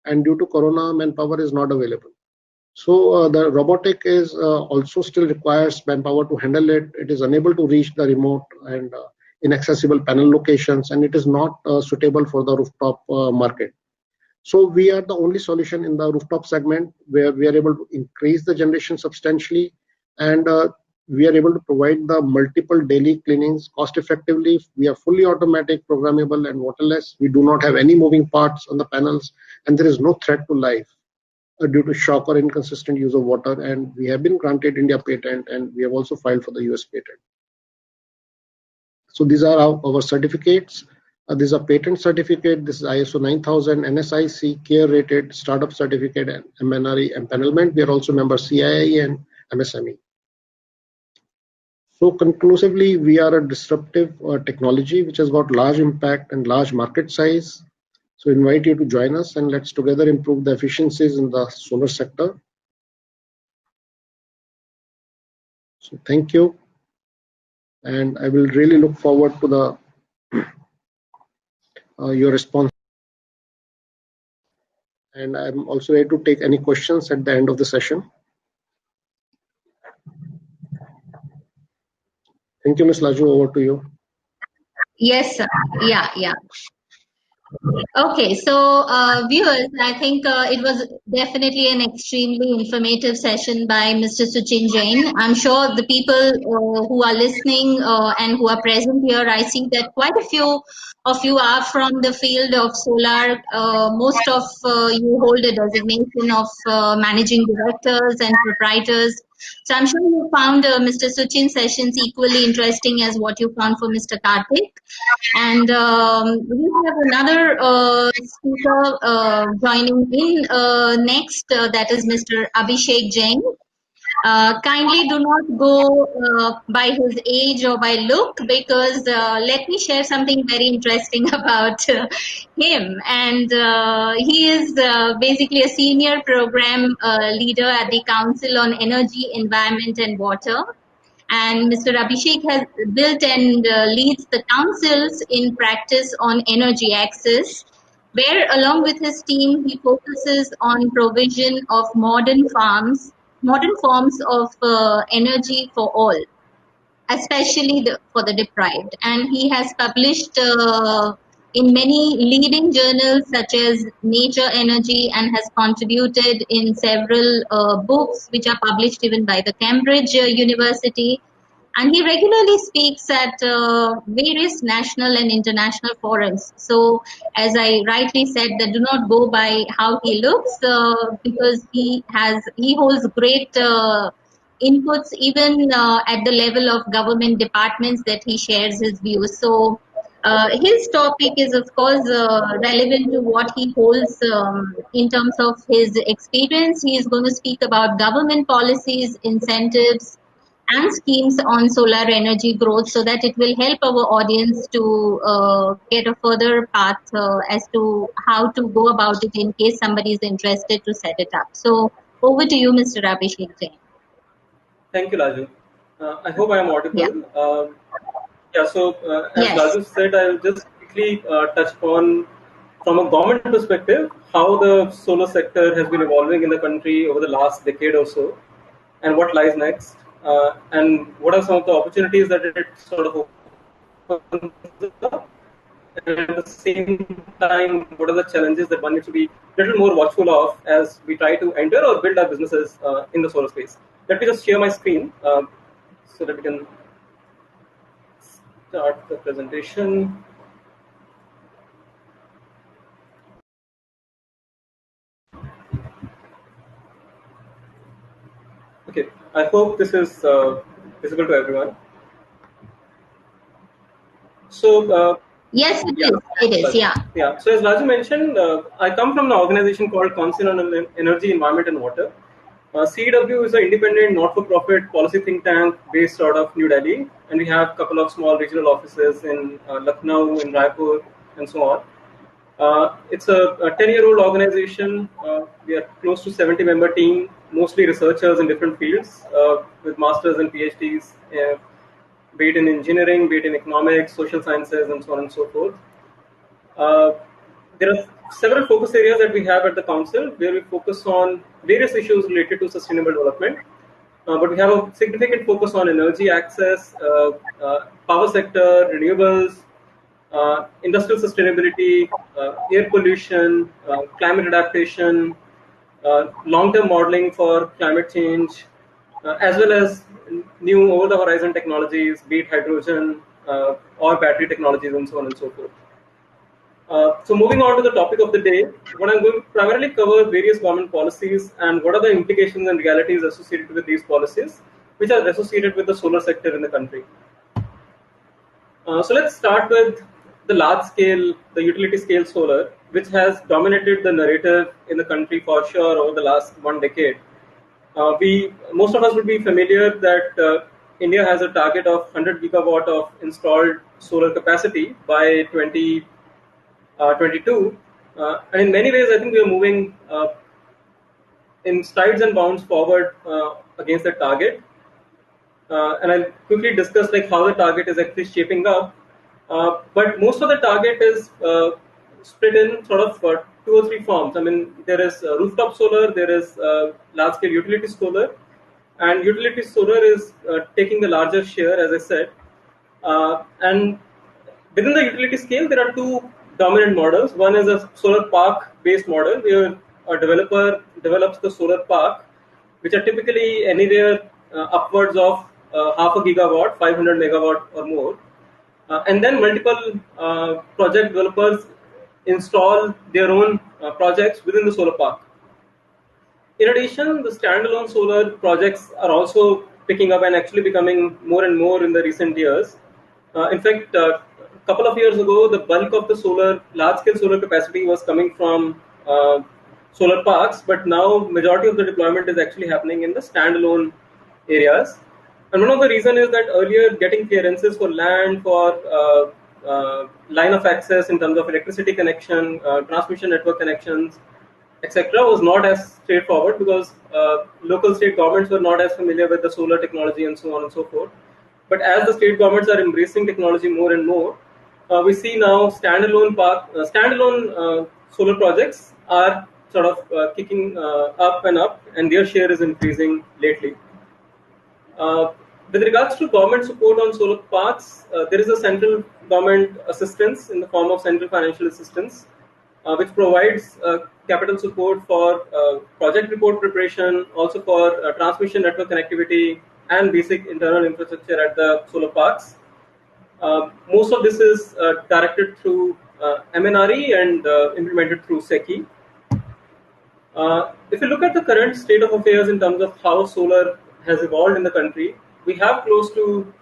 and due to Corona, manpower is not available. So the robotic is also still requires manpower to handle it. It is unable to reach the remote and inaccessible panel locations, and it is not suitable for the rooftop market. So we are the only solution in the rooftop segment where we are able to increase the generation substantially, and we are able to provide the multiple daily cleanings cost effectively. We are fully automatic, programmable, and waterless. We do not have any moving parts on the panels, and there is no threat to life due to shock or inconsistent use of water, and we have been granted India patent, and we have also filed for the US patent. So these are our certificates. These are patent certificate. This is ISO 9000, NSIC, CARE rated, startup certificate, and MNRE empanelment. We are also member CII and MSME. So conclusively, we are a disruptive technology which has got large impact and large market size. So invite you to join us, and let's together improve the efficiencies in the solar sector. So thank you, and I will really look forward to the your response. And I'm also ready to take any questions at the end of the session. Thank you, Ms. Laju. Over to you. Yes, sir. Yeah. Okay, so viewers, I think it was definitely an extremely informative session by Mr. Sachin Jain. I'm sure the people who are listening and who are present here, I see that quite a few of you are from the field of solar. Most of you hold a designation of managing directors and proprietors. So I'm sure you found Mr. Sachin's sessions equally interesting as what you found for Mr. Karthik. And we have another speaker joining in next, that is Mr. Abhishek Jain. Kindly do not go by his age or by look, because let me share something very interesting about him. And he is basically a senior program leader at the Council on Energy, Environment and Water. And Mr. Abhishek has built and leads the councils in practice on energy access, where along with his team, he focuses on provision of modern forms of energy for all, especially for the deprived. And he has published in many leading journals such as Nature Energy, and has contributed in several books which are published even by the Cambridge University. And he regularly speaks at various national and international forums. So, as I rightly said, that do not go by how he looks, because he holds great inputs even at the level of government departments that he shares his views. So his topic is of course relevant to what he holds in terms of his experience. He is going to speak about government policies, incentives and schemes on solar energy growth, so that it will help our audience to get a further path as to how to go about it in case somebody is interested to set it up. So over to you, Mr. Abhishek Jain. Thank you, Laju. I hope I am audible. Yeah. As Yes. Laju said, I will just quickly touch upon, from a government perspective, how the solar sector has been evolving in the country over the last decade or so, and what lies next, and what are some of the opportunities that it sort of opens up. And at the same time, what are the challenges that one needs to be a little more watchful of as we try to enter or build our businesses in the solar space. Let me just share my screen so that we can start the presentation. Okay, I hope this is visible to everyone. So, Yes, it is. It is, yeah. Yeah. So as Raju mentioned, I come from an organization called Council on Energy, Environment and Water. CEW is an independent, not-for-profit policy think tank based out of New Delhi, and we have a couple of small regional offices in Lucknow, in Raipur, and so on. It's a 10-year-old organization. We are close to 70-member team, mostly researchers in different fields with masters and PhDs, be it in engineering, be it in economics, social sciences, and so on and so forth. There are several focus areas that we have at the council where we focus on various issues related to sustainable development. But we have a significant focus on energy access, power sector, renewables, industrial sustainability, air pollution, climate adaptation, long-term modeling for climate change, as well as new over-the-horizon technologies, be it hydrogen or battery technologies, and so on and so forth. So moving on to the topic of the day, what I'm going to primarily cover various government policies and what are the implications and realities associated with these policies, which are associated with the solar sector in the country. So let's start with the large scale, the utility scale solar, which has dominated the narrative in the country for sure over the last 1 decade. Most of us would be familiar that India has a target of 100 gigawatt of installed solar capacity by 2022, and in many ways, I think we are moving in strides and bounds forward against that target. And I'll quickly discuss like how the target is actually shaping up. But most of the target is split in sort of 2 or 3 forms. I mean, there is rooftop solar, there is large-scale utility solar, and utility solar is taking the larger share, as I said. And within the utility scale, there are 2 dominant models. One is a solar park-based model, where a developer develops the solar park, which are typically anywhere upwards of half a gigawatt, 500 megawatt or more. And then multiple project developers install their own projects within the solar park. In addition, the standalone solar projects are also picking up and actually becoming more and more in the recent years. In fact, a couple of years ago, the bulk of the large-scale solar capacity was coming from solar parks, but now majority of the deployment is actually happening in the standalone areas. And one of the reasons is that earlier getting clearances for land, for line of access in terms of electricity connection, transmission network connections, etc., was not as straightforward because local state governments were not as familiar with the solar technology and so on and so forth. But as the state governments are embracing technology more and more, we see now standalone solar projects are sort of kicking up and up, and their share is increasing lately. With regards to government support on solar parks, there is a central government assistance in the form of central financial assistance, which provides capital support for project report preparation, also for transmission network connectivity and basic internal infrastructure at the solar parks. Most of this is directed through MNRE and implemented through SECI. If you look at the current state of affairs in terms of how solar has evolved in the country, we have close to,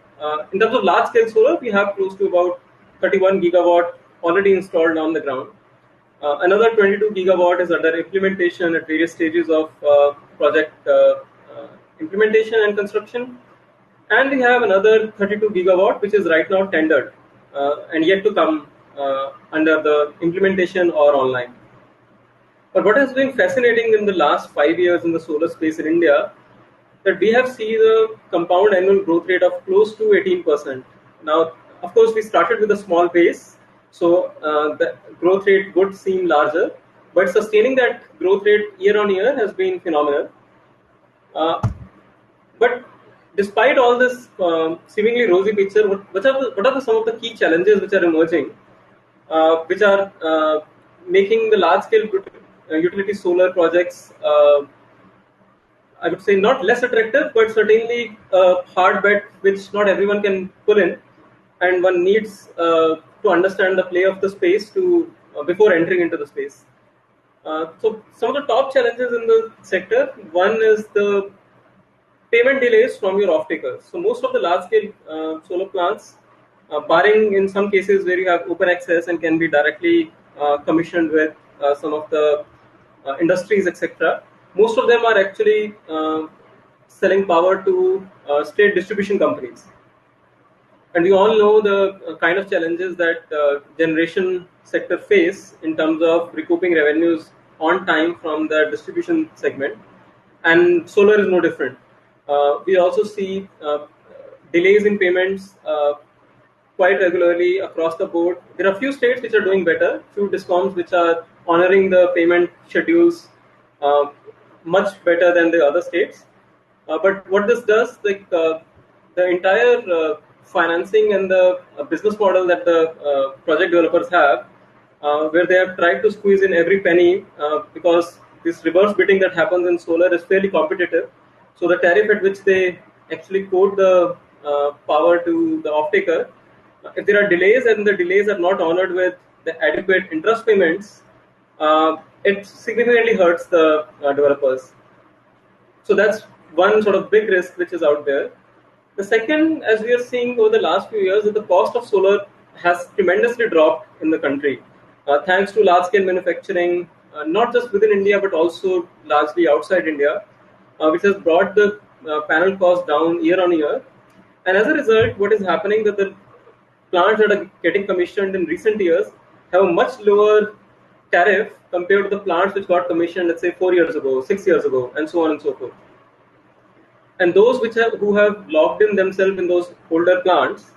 in terms of large scale solar, we have close to about 31 gigawatt already installed on the ground. Another 22 gigawatt is under implementation at various stages of project implementation and construction. And we have another 32 gigawatt, which is right now tendered and yet to come under the implementation or online. But what has been fascinating in the last 5 years in the solar space in India, that we have seen a compound annual growth rate of close to 18%. Now, of course, we started with a small base, so the growth rate would seem larger, but sustaining that growth rate year on year has been phenomenal. But despite all this seemingly rosy picture, what are some of the key challenges which are emerging, which are making the large-scale utility solar projects, I would say, not less attractive, but certainly a hard bet which not everyone can pull in, and one needs to understand the play of the space to before entering into the space. So some of the top challenges in the sector, one is the payment delays from your off-takers. So most of the large-scale solar plants, barring in some cases where you have open access and can be directly commissioned with some of the industries, etc., most of them are actually selling power to state distribution companies. And we all know the kind of challenges that generation sector face in terms of recouping revenues on time from the distribution segment. And solar is no different. We also see delays in payments quite regularly across the board. There are few states which are doing better, few discoms which are honoring the payment schedules much better than the other states. But what this does, like the entire financing and the business model that the project developers have, where they have tried to squeeze in every penny, because this reverse bidding that happens in solar is fairly competitive. So the tariff at which they actually quote the power to the off-taker, if there are delays and the delays are not honored with the adequate interest payments, it significantly hurts the developers. So that's one sort of big risk which is out there. The second, as we are seeing over the last few years, is the cost of solar has tremendously dropped in the country, thanks to large-scale manufacturing, not just within India but also largely outside India, which has brought the panel cost down year on year. And as a result, what is happening that the plants that are getting commissioned in recent years have a much lower tariff compared to the plants which got commissioned, let's say, 4 years ago, 6 years ago, and so on and so forth. And those who have locked in themselves in those older plants,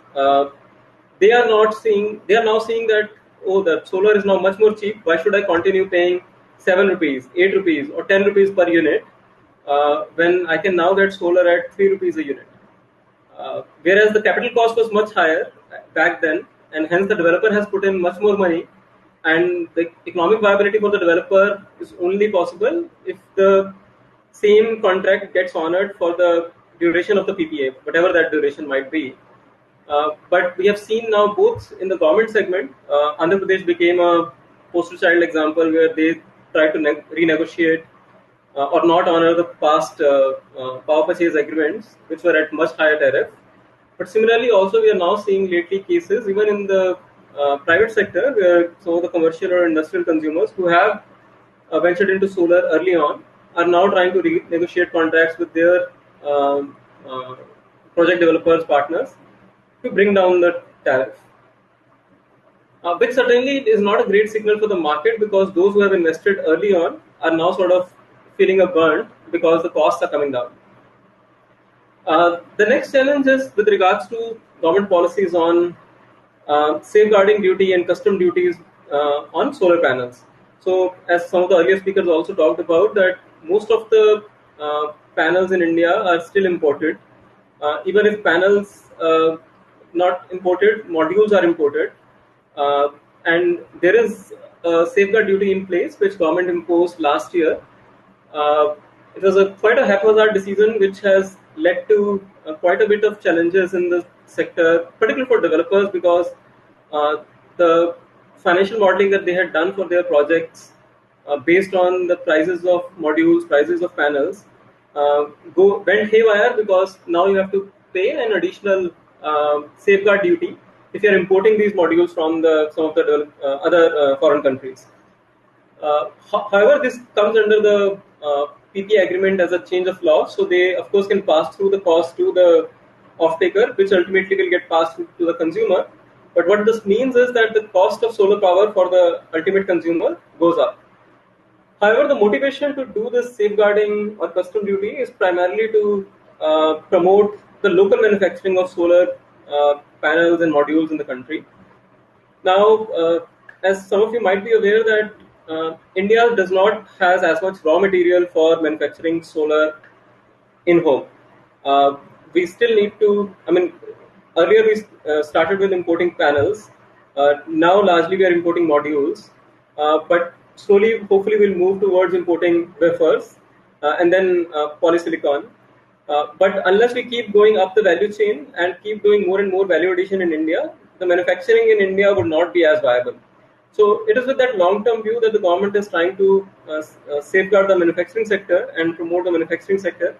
they are now seeing that, oh, the solar is now much more cheap. Why should I continue paying 7 rupees, 8 rupees, or 10 rupees per unit when I can now get solar at 3 rupees a unit? Whereas the capital cost was much higher back then, and hence the developer has put in much more money, and the economic viability for the developer is only possible if the same contract gets honored for the duration of the PPA, whatever that duration might be. But we have seen now both in the government segment, Andhra Pradesh became a poster child example where they tried to renegotiate or not honor the past power purchase agreements, which were at much higher tariff. But similarly, also we are now seeing lately cases, even in the private sector, where some of the commercial or industrial consumers who have ventured into solar early on are now trying to renegotiate contracts with their project developers partners to bring down the tariff. Which certainly is not a great signal for the market, because those who have invested early on are now sort of feeling a burn because the costs are coming down. The next challenge is with regards to government policies on safeguarding duty and custom duties on solar panels. So as some of the earlier speakers also talked about, that most of the panels in India are still imported. Even if panels not imported, modules are imported. And there is a safeguard duty in place which government imposed last year. It was quite a haphazard decision which has led to quite a bit of challenges in the sector, particularly for developers, because the financial modeling that they had done for their projects based on the prices of modules, prices of panels, went haywire, because now you have to pay an additional safeguard duty if you are importing these modules from some of the other foreign countries. However, this comes under the PPA agreement as a change of law, so they of course can pass through the cost to the off-taker, which ultimately will get passed to the consumer. But what this means is that the cost of solar power for the ultimate consumer goes up. However, the motivation to do this safeguarding or custom duty is primarily to promote the local manufacturing of solar panels and modules in the country. Now, as some of you might be aware that India does not has as much raw material for manufacturing solar in home. We still need to, earlier we started with importing panels. Now largely we are importing modules, but slowly, hopefully we'll move towards importing wafers and then polysilicon. But unless we keep going up the value chain and keep doing more and more value addition in India, the manufacturing in India would not be as viable. So it is with that long-term view that the government is trying to safeguard the manufacturing sector and promote the manufacturing sector,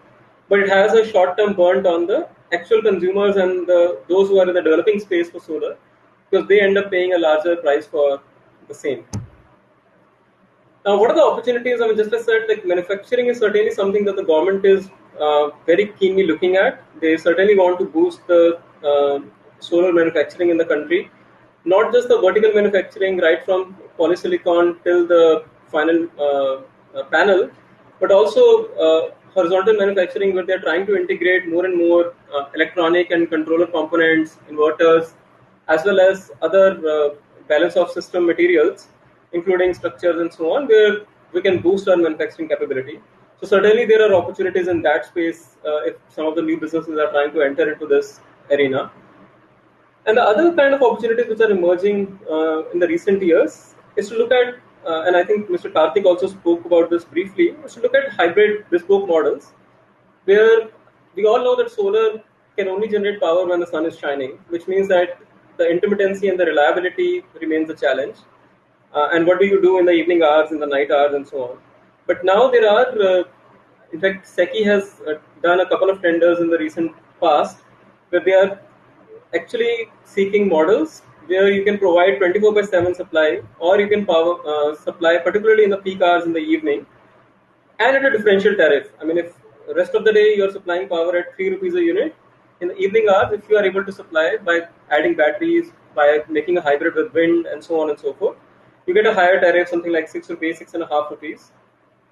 but it has a short-term burn on the actual consumers and those who are in the developing space for solar, because they end up paying a larger price for the same. Now, what are the opportunities? Just as I said, like manufacturing is certainly something that the government is very keenly looking at. They certainly want to boost the solar manufacturing in the country, not just the vertical manufacturing, right from polysilicon till the final panel, but also horizontal manufacturing, where they're trying to integrate more and more electronic and controller components, inverters, as well as other balance of system materials, including structures and so on, where we can boost our manufacturing capability. So certainly there are opportunities in that space if some of the new businesses are trying to enter into this arena. And the other kind of opportunities which are emerging in the recent years is to look at, and I think Mr. Karthik also spoke about this briefly, is to look at hybrid bespoke models, where we all know that solar can only generate power when the sun is shining, which means that the intermittency and the reliability remains a challenge. And what do you do in the evening hours, in the night hours, and so on. But now there are, in fact, SECI has done a couple of tenders in the recent past, where they are actually seeking models where you can provide 24/7 supply, or you can power supply, particularly in the peak hours in the evening, and at a differential tariff. If the rest of the day you are supplying power at 3 rupees a unit, in the evening hours, if you are able to supply by adding batteries, by making a hybrid with wind, and so on and so forth, you get a higher tariff, something like 6 rupees, 6.5 rupees,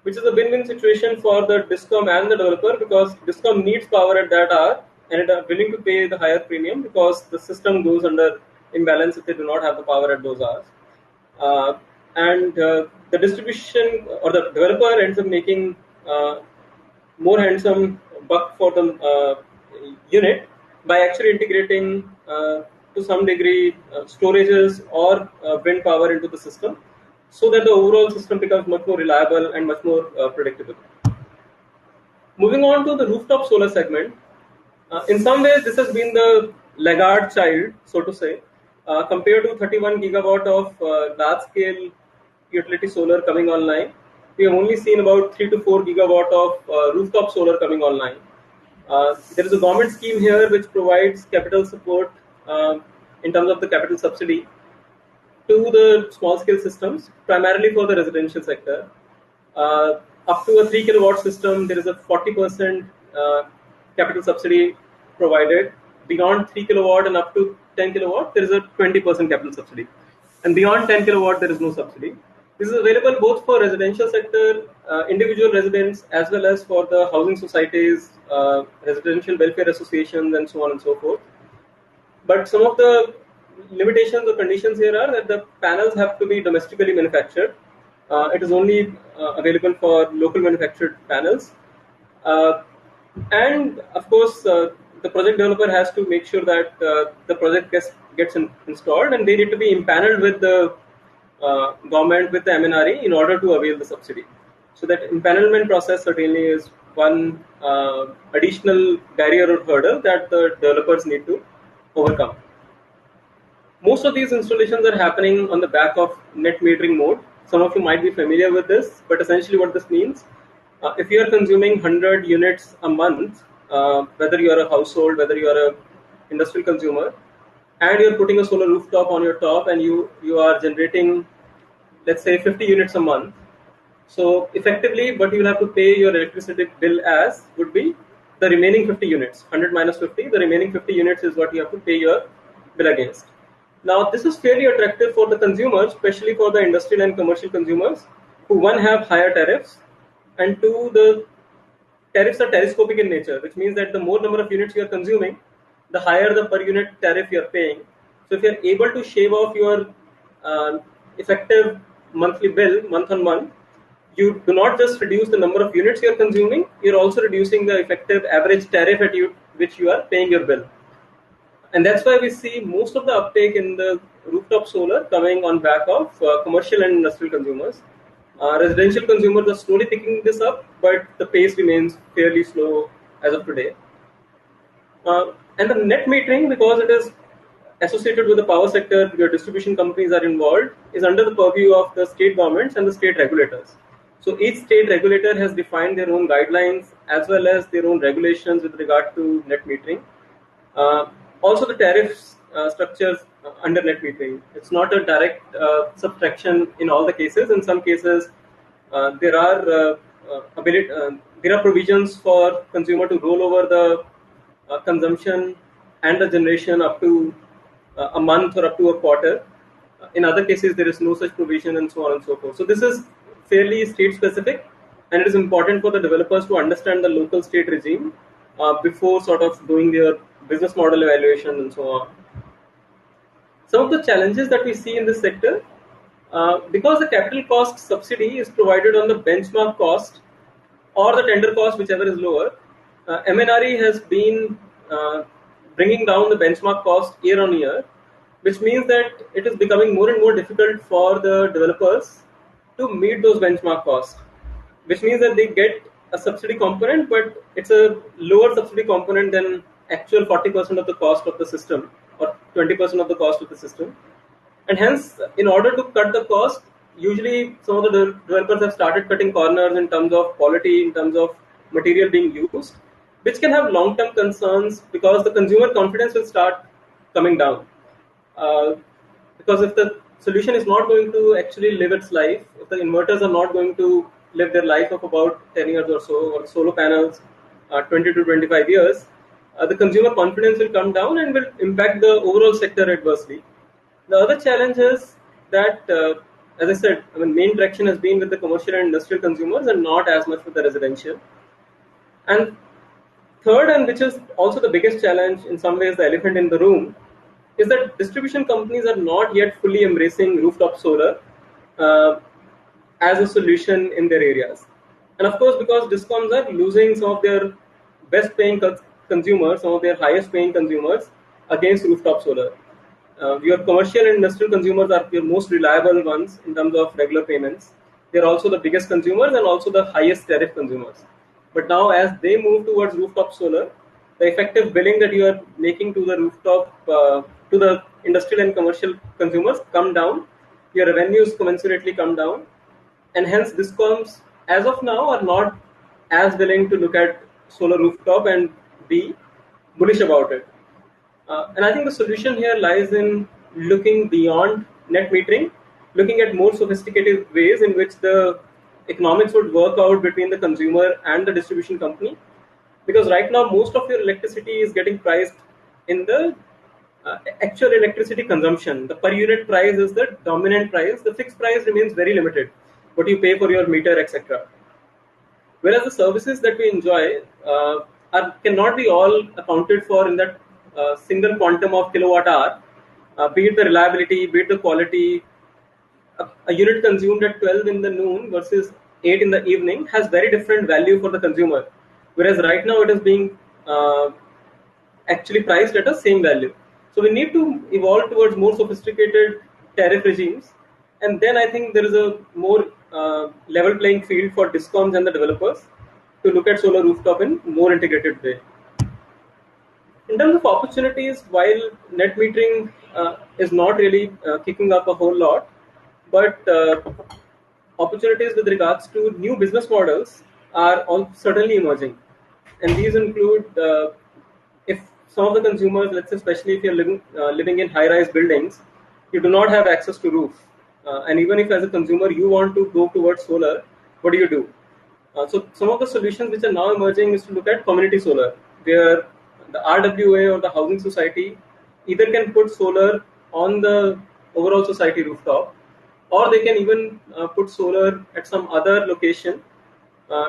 which is a win-win situation for the DISCOM and the developer, because DISCOM needs power at that hour and it are willing to pay the higher premium because the system goes under imbalance if they do not have the power at those hours. And the distribution or the developer ends up making more handsome buck for the unit by actually integrating to some degree storages or wind power into the system, so that the overall system becomes much more reliable and much more predictable. Moving on to the rooftop solar segment, in some ways this has been the laggard child, so to say, compared to 31 gigawatt of large-scale utility solar coming online. We have only seen about 3 to 4 gigawatt of rooftop solar coming online. There is a government scheme here which provides capital support in terms of the capital subsidy to the small-scale systems, primarily for the residential sector. Up to a 3 kilowatt system, there is a 40% capital subsidy provided. Beyond 3 kilowatt and up to 10 kilowatt, there is a 20% capital subsidy. And beyond 10 kilowatt, there is no subsidy. This is available both for residential sector, individual residents, as well as for the housing societies, residential welfare associations, and so on and so forth. But some of the limitations or conditions here are that the panels have to be domestically manufactured. It is only available for local manufactured panels. And of course, the project developer has to make sure that the project gets installed, and they need to be impaneled with the government, with the MNRE, in order to avail the subsidy. So that empanelment process certainly is one additional barrier or hurdle that the developers need to overcome. Most of these installations are happening on the back of net metering mode. Some of you might be familiar with this, but essentially what this means, if you are consuming 100 units a month, whether you are a household, whether you are a industrial consumer, and you're putting a solar rooftop on your top, and you are generating, let's say, 50 units a month. So effectively, what you will have to pay your electricity bill as would be the remaining 50 units. 100 minus 50, the remaining 50 units is what you have to pay your bill against. Now, this is fairly attractive for the consumers, especially for the industrial and commercial consumers, who one, have higher tariffs, and two, the tariffs are telescopic in nature, which means that the more number of units you are consuming, the higher the per unit tariff you are paying. So if you are able to shave off your effective monthly bill month on month, you do not just reduce the number of units you are consuming, you're also reducing the effective average tariff at which you are paying your bill. And that's why we see most of the uptake in the rooftop solar coming on back of commercial and industrial consumers. Residential consumers are slowly picking this up, but the pace remains fairly slow as of today. And the net metering, because it is associated with the power sector, your distribution companies are involved, is under the purview of the state governments and the state regulators. So each state regulator has defined their own guidelines as well as their own regulations with regard to net metering. Also, the tariffs structures under net metering. It's not a direct subtraction in all the cases. In some cases, there are provisions for consumer to roll over the consumption and the generation up to a month or up to a quarter. In other cases, there is no such provision, and so on and so forth. So this is fairly state specific, and it is important for the developers to understand the local state regime before sort of doing their business model evaluation and so on. Some of the challenges that we see in this sector, because the capital cost subsidy is provided on the benchmark cost or the tender cost, whichever is lower, MNRE has been bringing down the benchmark cost year on year, which means that it is becoming more and more difficult for the developers to meet those benchmark costs, which means that they get a subsidy component, but it's a lower subsidy component than actual 40% of the cost of the system or 20% of the cost of the system. And hence, in order to cut the cost, usually some of the developers have started cutting corners in terms of quality, in terms of material being used, which can have long-term concerns because the consumer confidence will start coming down. Because if the solution is not going to actually live its life, if the inverters are not going to live their life of about 10 years or so, or solar panels 20 to 25 years, the consumer confidence will come down and will impact the overall sector adversely. The other challenge is that, as I said, main traction has been with the commercial and industrial consumers and not as much with the residential. And third, and which is also the biggest challenge, in some ways the elephant in the room, is that distribution companies are not yet fully embracing rooftop solar as a solution in their areas. And of course, because DISCOMs are losing some of their best paying consumers, some of their highest paying consumers against rooftop solar. Your commercial and industrial consumers are your most reliable ones in terms of regular payments. They're also the biggest consumers and also the highest tariff consumers. But now as they move towards rooftop solar, the effective billing that you are making to the rooftop, to the industrial and commercial consumers come down, your revenues commensurately come down, and hence DISCOMs as of now are not as willing to look at solar rooftop and be bullish about it. And I think the solution here lies in looking beyond net metering, looking at more sophisticated ways in which the economics would work out between the consumer and the distribution company. Because right now, most of your electricity is getting priced in the actual electricity consumption. The per unit price is the dominant price. The fixed price remains very limited, what you pay for your meter, etc. Whereas the services that we enjoy cannot be all accounted for in that single quantum of kilowatt hour, be it the reliability, be it the quality, a unit consumed at 12 in the noon versus 8 in the evening has very different value for the consumer, whereas right now it is being actually priced at a same value. So we need to evolve towards more sophisticated tariff regimes, and then I think there is a more level playing field for DISCOMs and the developers to look at solar rooftop in more integrated way. In terms of opportunities, while net metering is not really kicking up a whole lot, but opportunities with regards to new business models are all certainly emerging. And these include if some of the consumers, let's say especially if you're living in high-rise buildings, you do not have access to roof. And even if as a consumer you want to go towards solar, what do? So some of the solutions which are now emerging is to look at community solar, where the RWA or the housing society either can put solar on the overall society rooftop, or they can even put solar at some other location.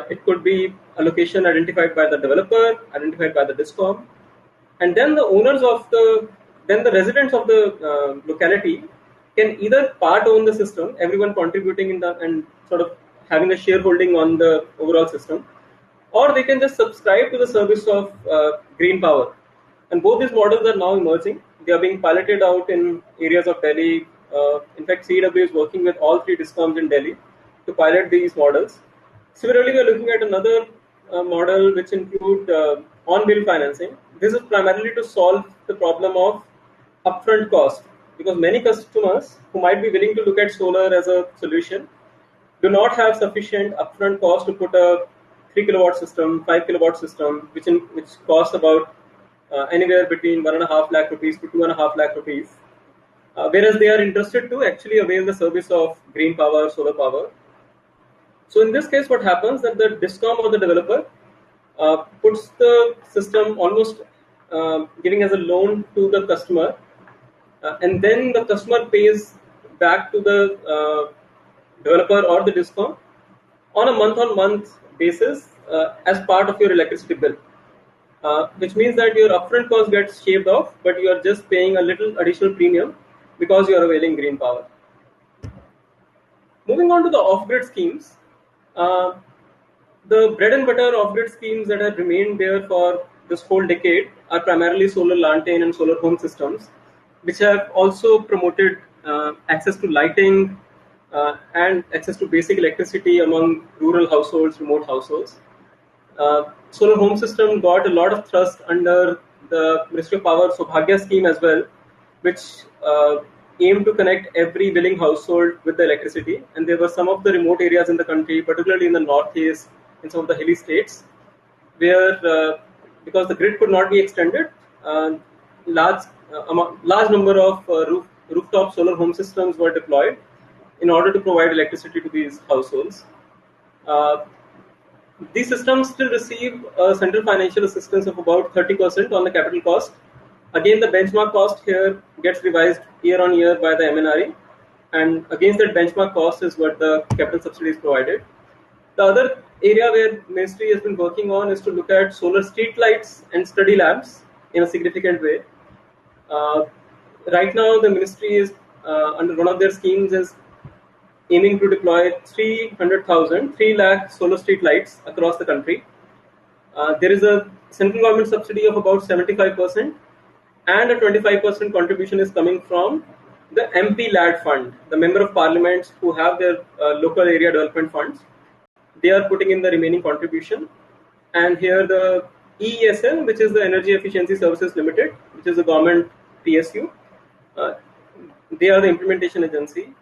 It could be a location identified by the developer, identified by the DISCOM, and then the residents of the locality can either part own the system, everyone contributing and sort of having a shareholding on the overall system, or they can just subscribe to the service of green power. And both these models are now emerging. They are being piloted out in areas of Delhi. In fact, CEW is working with all 3 DISCOMs in Delhi to pilot these models. Similarly, we are looking at another model which include on-bill financing. This is primarily to solve the problem of upfront cost, because many customers who might be willing to look at solar as a solution do not have sufficient upfront cost to put a 3 kilowatt system, 5 kilowatt system, which costs about anywhere between 1.5 lakh rupees to 2.5 lakh rupees. Whereas they are interested to actually avail the service of green power, solar power. So in this case, what happens that the DISCOM or the developer puts the system almost giving as a loan to the customer, and then the customer pays back to the developer or the DISCOM on a month-on-month basis as part of your electricity bill, which means that your upfront cost gets shaved off, but you are just paying a little additional premium because you are availing green power. Moving on to the off-grid schemes, the bread and butter off-grid schemes that have remained there for this whole decade are primarily solar lantern and solar home systems, which have also promoted access to lighting and access to basic electricity among rural households, remote households. Solar home system got a lot of thrust under the Ministry of Power Saubhagya scheme as well, which aimed to connect every willing household with the electricity. And there were some of the remote areas in the country, particularly in the northeast, in some of the hilly states, where because the grid could not be extended, large number of rooftop solar home systems were deployed in order to provide electricity to these households. These systems still receive central financial assistance of about 30% on the capital cost. Again, the benchmark cost here gets revised year on year by the MNRE, and against that benchmark cost is what the capital subsidy is provided. The other area where Ministry has been working on is to look at solar street lights and study labs in a significant way. Right now, the Ministry is under one of their schemes is aiming to deploy 3 lakh solar street lights across the country. There is a central government subsidy of about 75%, and a 25% contribution is coming from the MP LAD fund, the Member of Parliaments who have their local area development funds. They are putting in the remaining contribution. And here the EESL, which is the Energy Efficiency Services Limited, which is a government PSU, they are the implementation agency.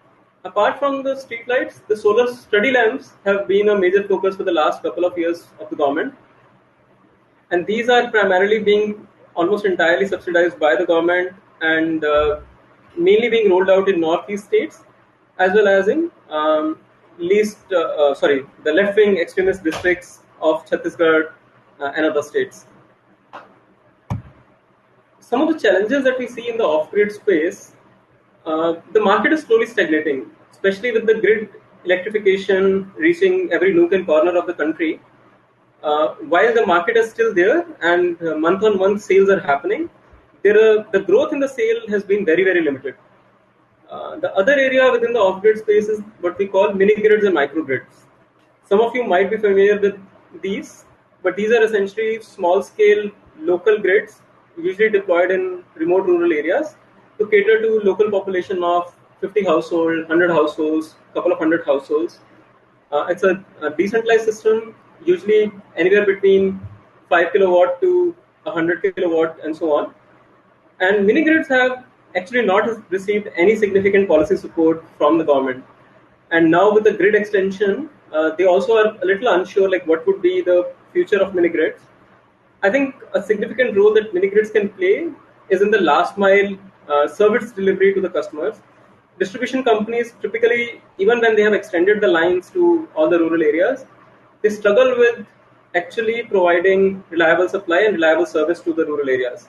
Apart from the street lights, the solar study lamps have been a major focus for the last couple of years of the government. And these are primarily being almost entirely subsidized by the government and mainly being rolled out in northeast states as well as in the left-wing extremist districts of Chhattisgarh and other states. Some of the challenges that we see in the off-grid space, the market is slowly stagnating, especially with the grid electrification reaching every nook and corner of the country. While the market is still there and month-on-month sales are happening, the growth in the sale has been very, very limited. The other area within the off-grid space is what we call mini-grids and microgrids. Some of you might be familiar with these, but these are essentially small-scale local grids, usually deployed in remote rural areas to cater to local population of 50 households, 100 households, couple of hundred households. It's a decentralized system, usually anywhere between 5 kilowatt to 100 kilowatt and so on. And mini grids have actually not received any significant policy support from the government. And now with the grid extension, they also are a little unsure like what would be the future of mini grids. I think a significant role that mini grids can play is in the last mile service delivery to the customers. Distribution companies typically, even when they have extended the lines to all the rural areas, they struggle with actually providing reliable supply and reliable service to the rural areas.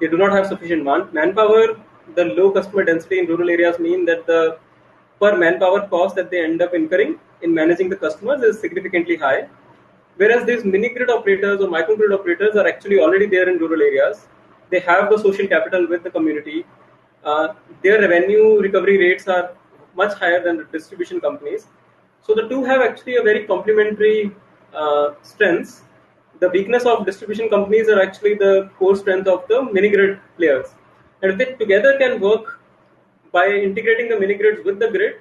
They do not have sufficient manpower. The low customer density in rural areas mean that the per manpower cost that they end up incurring in managing the customers is significantly high. Whereas these mini grid operators or microgrid operators are actually already there in rural areas. They have the social capital with the community. Their revenue recovery rates are much higher than the distribution companies. So the two have actually a very complementary strengths. The weakness of distribution companies are actually the core strength of the mini grid players. And if they together can work by integrating the mini grids with the grid,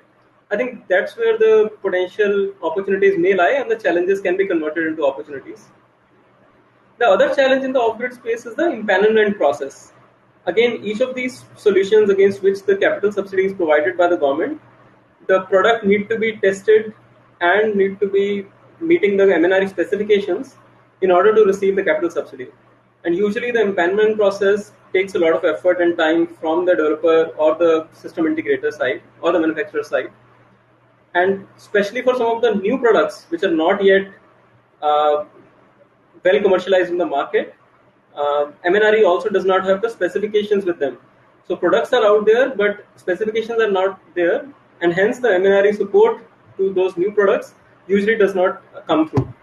I think that's where the potential opportunities may lie and the challenges can be converted into opportunities. The other challenge in the off-grid space is the empanelment process. Again, each of these solutions against which the capital subsidy is provided by the government, the product need to be tested and need to be meeting the MNRE specifications in order to receive the capital subsidy. And usually the empanelment process takes a lot of effort and time from the developer or the system integrator side or the manufacturer side. And especially for some of the new products which are not yet well commercialized in the market, MNRE also does not have the specifications with them. So products are out there, but specifications are not there, and hence the MNRE support to those new products usually does not come through.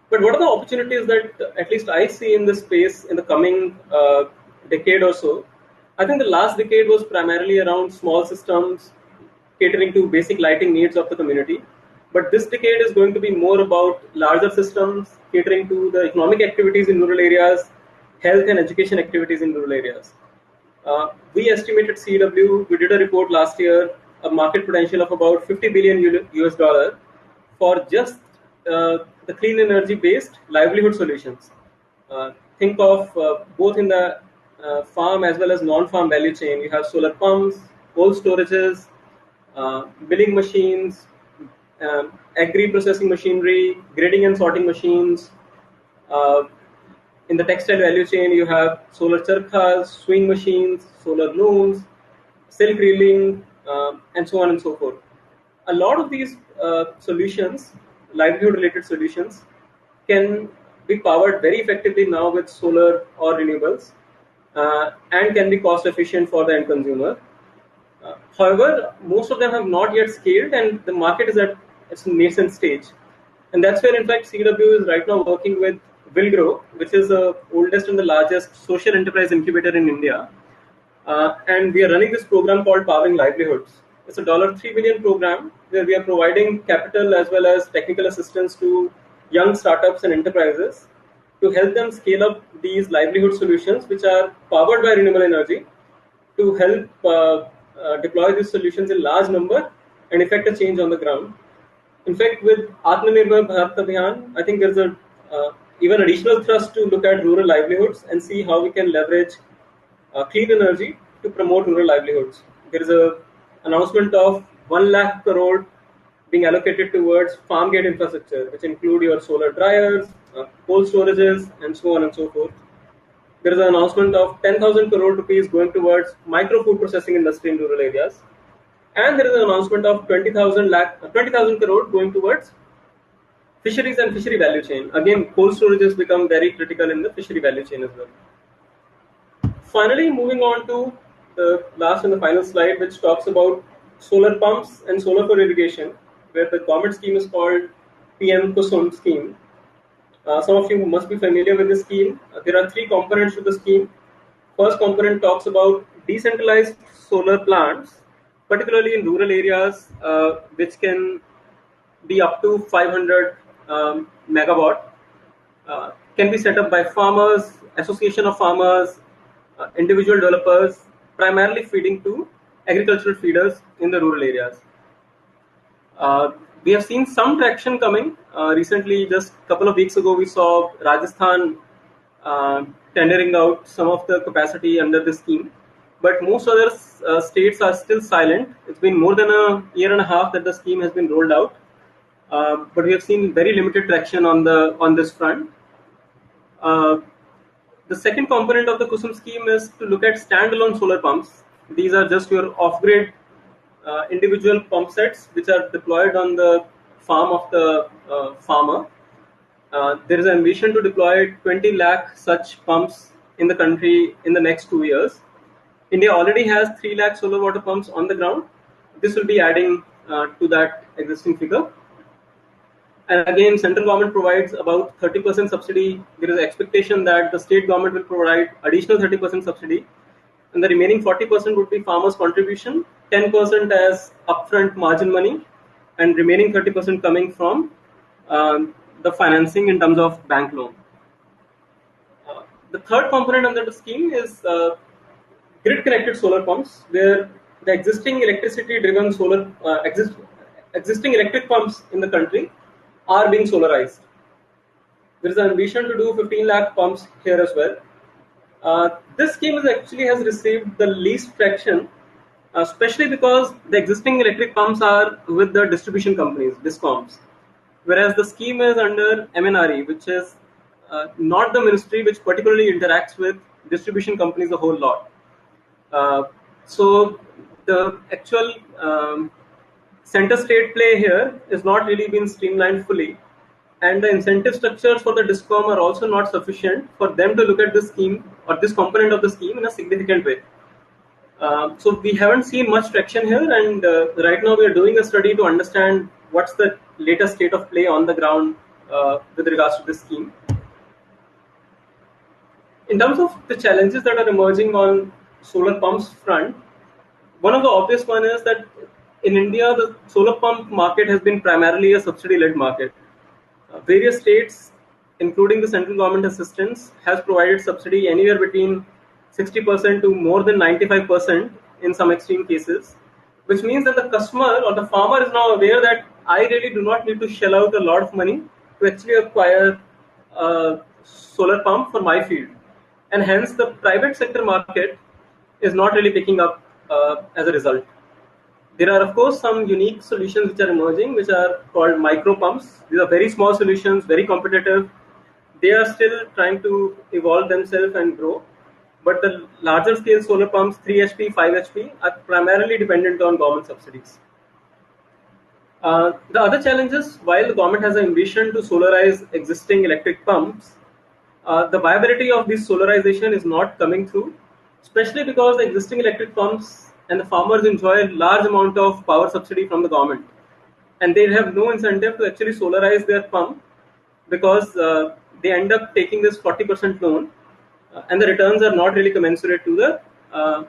But what are the opportunities that at least I see in this space in the coming decade or so? I think the last decade was primarily around small systems catering to basic lighting needs of the community. But this decade is going to be more about larger systems catering to the economic activities in rural areas, health and education activities in rural areas. We estimated CEW, we did a report last year, a market potential of about $50 billion US for just the clean energy based livelihood solutions. Think of both in the farm as well as non-farm value chain. You have solar pumps, cold storages, milling machines, agri-processing machinery, grading and sorting machines. In the textile value chain, you have solar charkhas, swing machines, solar looms, silk reeling, and so on and so forth. A lot of these solutions, livelihood-related solutions, can be powered very effectively now with solar or renewables, and can be cost-efficient for the end consumer. However, most of them have not yet scaled, and the market is at its nascent stage. And that's where, in fact, CW is right now working with Willgrow, which is the oldest and the largest social enterprise incubator in India. And we are running this program called Powering Livelihoods. It's a $3 billion program where we are providing capital as well as technical assistance to young startups and enterprises to help them scale up these livelihood solutions, which are powered by renewable energy, to help deploy these solutions in large number and effect a change on the ground. In fact, with Atmanirbhar Bharat Abhiyan, I think there's a even additional thrust to look at rural livelihoods and see how we can leverage clean energy to promote rural livelihoods. There is an announcement of 1 lakh crore being allocated towards farm gate infrastructure, which include your solar dryers, cold storages, and so on and so forth. There is an announcement of 10,000 crore rupees going towards micro food processing industry in rural areas. And there is an announcement of 20,000 crore going towards fisheries and fishery value chain. Again, cold storages become very critical in the fishery value chain as well. Finally, moving on to the last and the final slide, which talks about solar pumps and solar for irrigation, where the government scheme is called PM Kusum scheme. Some of you must be familiar with this scheme. There are 3 components to the scheme. First component talks about decentralized solar plants, particularly in rural areas, which can be up to 500 megawatt, can be set up by farmers, association of farmers, individual developers, primarily feeding to agricultural feeders in the rural areas. We have seen some traction coming. Recently, just a couple of weeks ago, we saw Rajasthan tendering out some of the capacity under the scheme. But most other states are still silent. It's been more than a year and a half that the scheme has been rolled out. But we have seen very limited traction on this front. The second component of the KUSUM scheme is to look at standalone solar pumps. These are just your off-grid individual pump sets which are deployed on the farm of the farmer. There is an ambition to deploy 20 lakh such pumps in the country in the next 2 years. India already has 3 lakh solar water pumps on the ground. This will be adding to that existing figure. And again, central government provides about 30% subsidy. There is an expectation that the state government will provide additional 30% subsidy, and the remaining 40% would be farmers' contribution, 10% as upfront margin money, and remaining 30% coming from the financing in terms of bank loan. The third component under the scheme is grid-connected solar pumps, where the existing electricity-driven solar existing electric pumps in the country are being solarized. There is an ambition to do 15 lakh pumps here as well. This scheme has received the least traction, especially because the existing electric pumps are with the distribution companies, DISCOMs, whereas the scheme is under MNRE, which is not the ministry which particularly interacts with distribution companies a whole lot. So the actual center state play here is not really been streamlined fully, and the incentive structures for the DISCOM are also not sufficient for them to look at this scheme or this component of the scheme in a significant way. So we haven't seen much traction here, and right now we are doing a study to understand what's the latest state of play on the ground with regards to this scheme. In terms of the challenges that are emerging on solar pumps front, one of the obvious one is that in India, the solar pump market has been primarily a subsidy-led market. Various states, including the central government assistance, has provided subsidy anywhere between 60% to more than 95% in some extreme cases, which means that the customer or the farmer is now aware that I really do not need to shell out a lot of money to actually acquire a solar pump for my field. And hence the private sector market is not really picking up as a result. There are, of course, some unique solutions which are emerging, which are called micro pumps. These are very small solutions, very competitive. They are still trying to evolve themselves and grow. But the larger scale solar pumps, 3 HP, 5 HP, are primarily dependent on government subsidies. The other challenge is, while the government has an ambition to solarize existing electric pumps, the viability of this solarization is not coming through, especially because the existing electric pumps and the farmers enjoy a large amount of power subsidy from the government, and they have no incentive to actually solarize their pump because they end up taking this 40% loan, and the returns are not really commensurate to the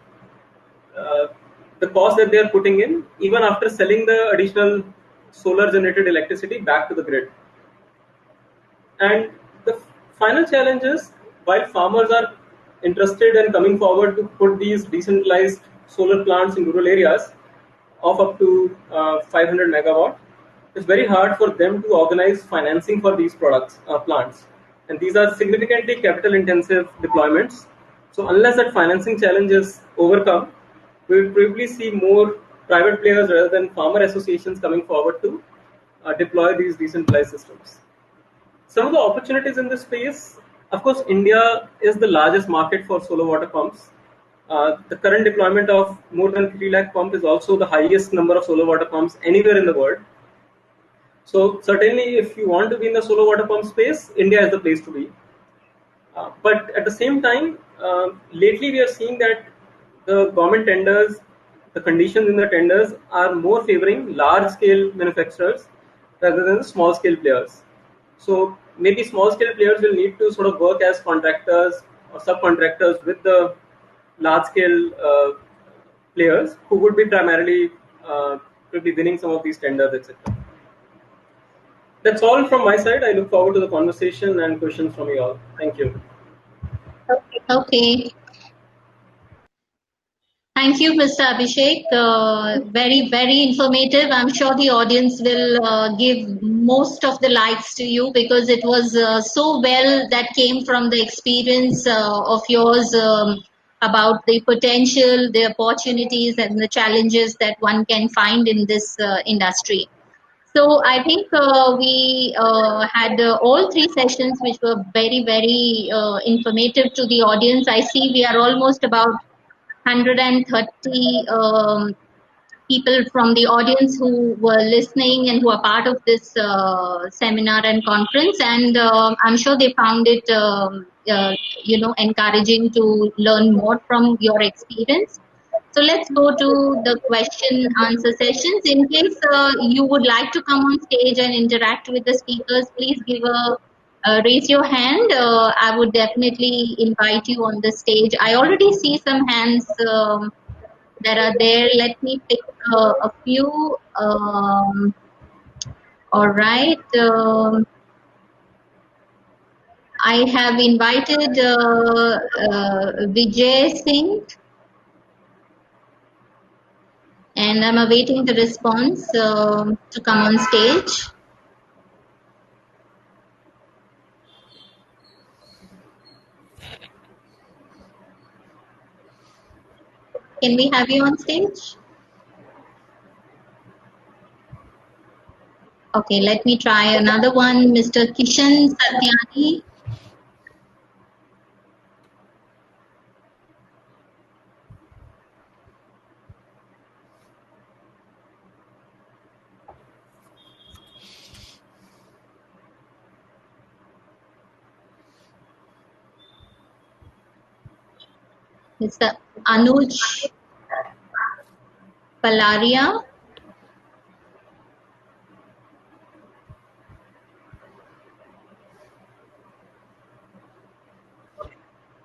cost that they are putting in, even after selling the additional solar generated electricity back to the grid. And the final challenge is, while farmers are interested and coming forward to put these decentralized solar plants in rural areas of up to 500 megawatt, it's very hard for them to organize financing for these plants. And these are significantly capital intensive deployments. So unless that financing challenge is overcome, we will probably see more private players rather than farmer associations coming forward to deploy these decentralized systems. Some of the opportunities in this space, of course, India is the largest market for solar water pumps. The current deployment of more than 3 lakh pumps is also the highest number of solar water pumps anywhere in the world. So certainly, if you want to be in the solar water pump space, India is the place to be. But at the same time, lately we are seeing that the government tenders, the conditions in the tenders are more favoring large-scale manufacturers rather than small-scale players. So maybe small-scale players will need to sort of work as contractors or subcontractors with the large-scale players who would be primarily probably winning some of these tenders, etc. That's all from my side. I look forward to the conversation and questions from you all. Thank you. Okay. Thank you, Mr. Abhishek. Very, very informative. I'm sure the audience will give most of the likes to you because it was so well that came from the experience of yours about the potential, the opportunities, and the challenges that one can find in this industry. So I think we had all three sessions, which were very, very informative to the audience. I see we are almost about 130 people from the audience who were listening and who are part of this seminar and conference, and I'm sure they found it, encouraging to learn more from your experience. So let's go to the question answer sessions. In case you would like to come on stage and interact with the speakers, please give a raise your hand. I would definitely invite you on the stage. I already see some hands that are there. Let me pick a few. All right. I have invited Vijay Singh, and I'm awaiting the response to come on stage. Can we have you on stage? Okay, let me try another one. Mr. Kishan Satyani. Mr. Anuj Palaria.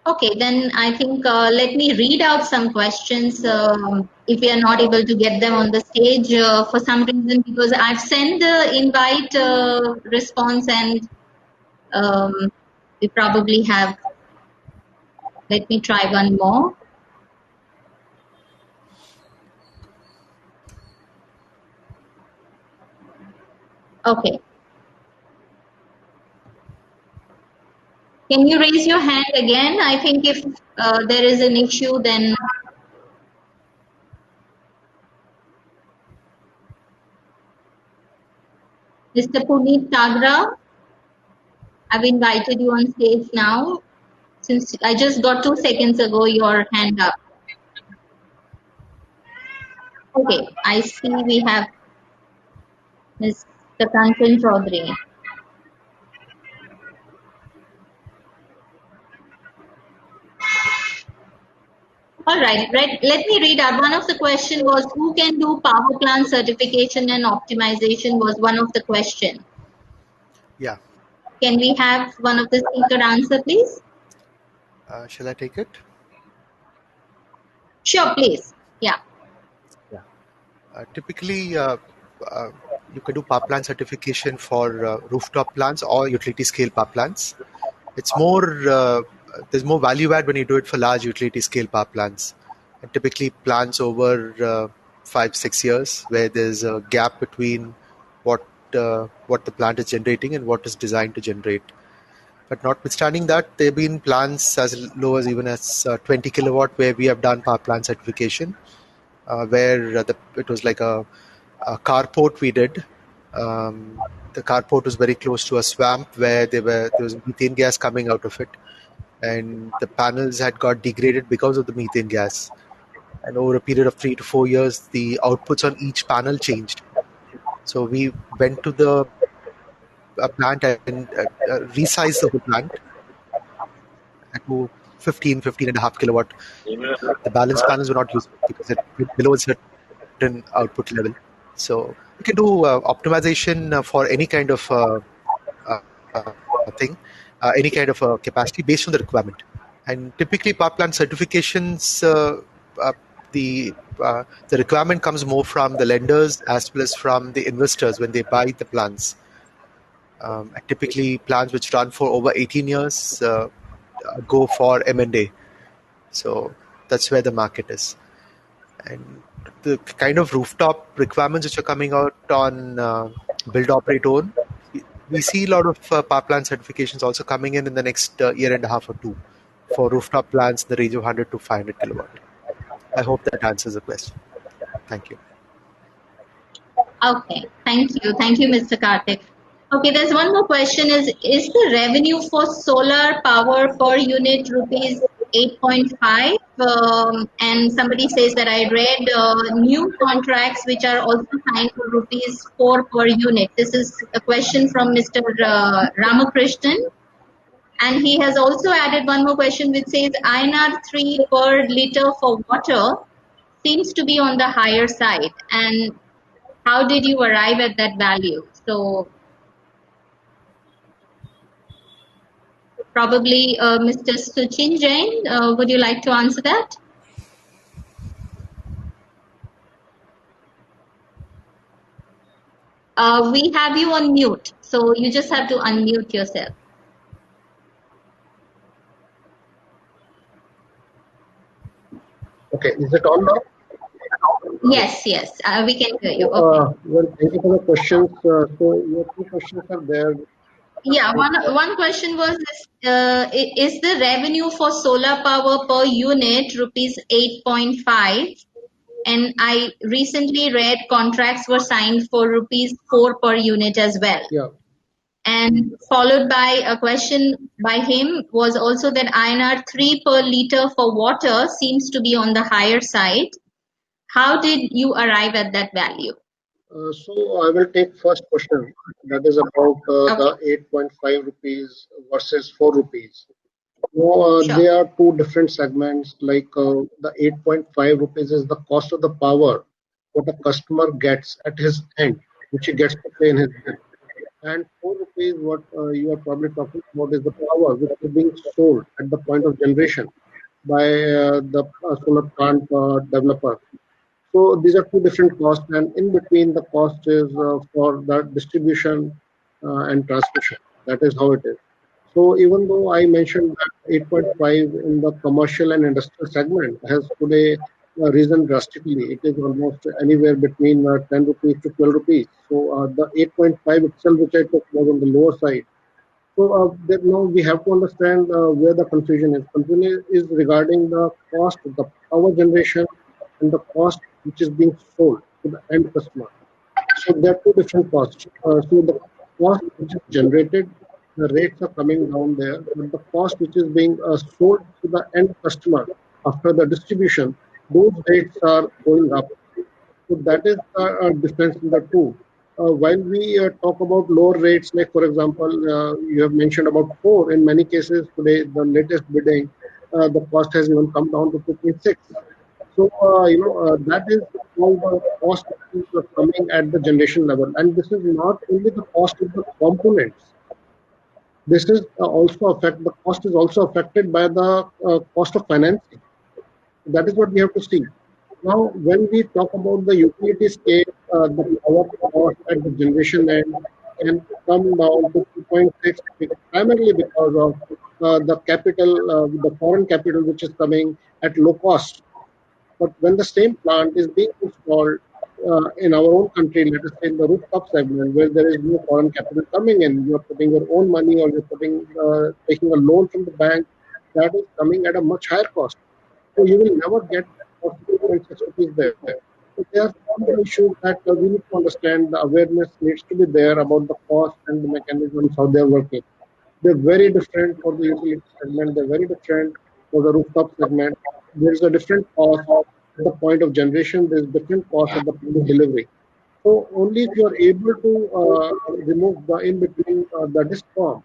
Okay, then I think let me read out some questions if we are not able to get them on the stage for some reason, because I've sent the invite response and we probably have. Let me try one more. Okay. Can you raise your hand again? I think if there is an issue, then Mr. Puneet Tagra, I've invited you on stage now. Since I just got 2 seconds ago your hand up. Okay, I see we have Mr. Kanchan Chaudhary. All right, let me read out. One of the question was who can do power plant certification and optimization was one of the question. Yeah. Can we have one of the speaker answer, please? Shall I take it? Sure, please. Yeah. Typically, you can do power plant certification for rooftop plants or utility scale power plants. It's more, there's more value add when you do it for large utility scale power plants. And typically plants over 5-6 years, where there's a gap between what the plant is generating and what is designed to generate. But notwithstanding that, there have been plants as low as even as 20 kilowatt where we have done power plant certification, where it was like a carport we did. The carport was very close to a swamp where there was methane gas coming out of it, and the panels had got degraded because of the methane gas. And over a period of 3 to 4 years, the outputs on each panel changed. So we went to the plant and resized the whole plant to 15 and a half kilowatt. The balance panels were not used because it went below a certain output level. So you can do optimization for any kind of thing, any kind of capacity based on the requirement. And typically, power plant certifications, the requirement comes more from the lenders as well as from the investors when they buy the plants. Typically, plants which run for over 18 years go for M&A. So that's where the market is. And the kind of rooftop requirements which are coming out on build, operate, own, we see a lot of power plant certifications also coming in the next year and a half or two for rooftop plants in the range of 100 to 500 kilowatt. I hope that answers the question. Thank you. Okay, thank you. Thank you, Mr. Karthik. Okay, there's one more question. Is the revenue for solar power per unit rupees 8.5? And somebody says that I read new contracts which are also signed for rupees 4 per unit. This is a question from Mr. Ramakrishnan. And he has also added one more question which says INR 3 per liter for water seems to be on the higher side. And how did you arrive at that value? So probably Mr. Suchin Jain, would you like to answer that? We have you on mute, so you just have to unmute yourself. Okay, is it on now? Yes, we can hear you. Okay. Well, thank you for the questions. So your two questions are there. Yeah, one question was, is the revenue for solar power per unit rupees 8.5? And I recently read contracts were signed for rupees 4 per unit as well. Yeah. And followed by a question by him was also that INR 3 per liter for water seems to be on the higher side. How did you arrive at that value? So I will take first question. That is about the 8.5 rupees versus 4 rupees. No, Sure. there are two different segments. Like the 8.5 rupees is the cost of the power what a customer gets at his end, which he gets to pay in his bill. And 4 rupees, what you are probably talking about, is the power which is being sold at the point of generation by the solar plant developer. So these are two different costs, and in between the cost is for the distribution and transmission. That is how it is. So even though I mentioned that 8.5 in the commercial and industrial segment has today risen drastically, it is almost anywhere between 10 rupees to 12 rupees. So the 8.5 itself, which I took, was on the lower side. So that now we have to understand where the confusion is. Confusion is regarding the cost of the power generation and the cost which is being sold to the end customer. So there are two different costs. So the cost which is generated, the rates are coming down there, but the cost which is being sold to the end customer after the distribution, those rates are going up. So that is the difference in the two. While we talk about lower rates, like for example, you have mentioned about 4, in many cases today, the latest bidding, the cost has even come down to 2.6. So, that is all the cost is coming at the generation level. And this is not only the cost of the components. This is the cost is also affected by the cost of financing. That is what we have to see. Now, when we talk about the utility scale, the power cost at the generation end can come down to 2.6, primarily because of the capital, the foreign capital, which is coming at low cost. But when the same plant is being installed in our own country, let us say in the rooftop segment, where there is no foreign capital coming in, you are putting your own money or you're taking a loan from the bank, that is coming at a much higher cost. So you will never get 2.6 rupees there. So there are some issues that we need to understand. The awareness needs to be there about the cost and the mechanisms, how they are working. They're very different for the utility segment. They're very different for the rooftop segment. There's a different cost at the point of generation. There's different cost at the point of delivery. So only if you are able to remove the in between the discom,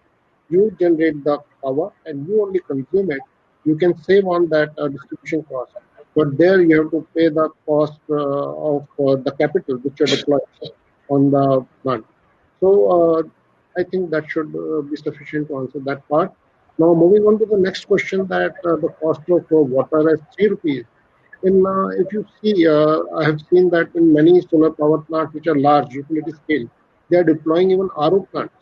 you generate the power and you only consume it. You can save on that distribution cost. But there you have to pay the cost of the capital which you deploy on the plant. So I think that should be sufficient to answer that part. Now, moving on to the next question, that the cost of water is 3 rupees. If you see, I have seen that in many solar power plants which are large utility scale, they are deploying even RO plants.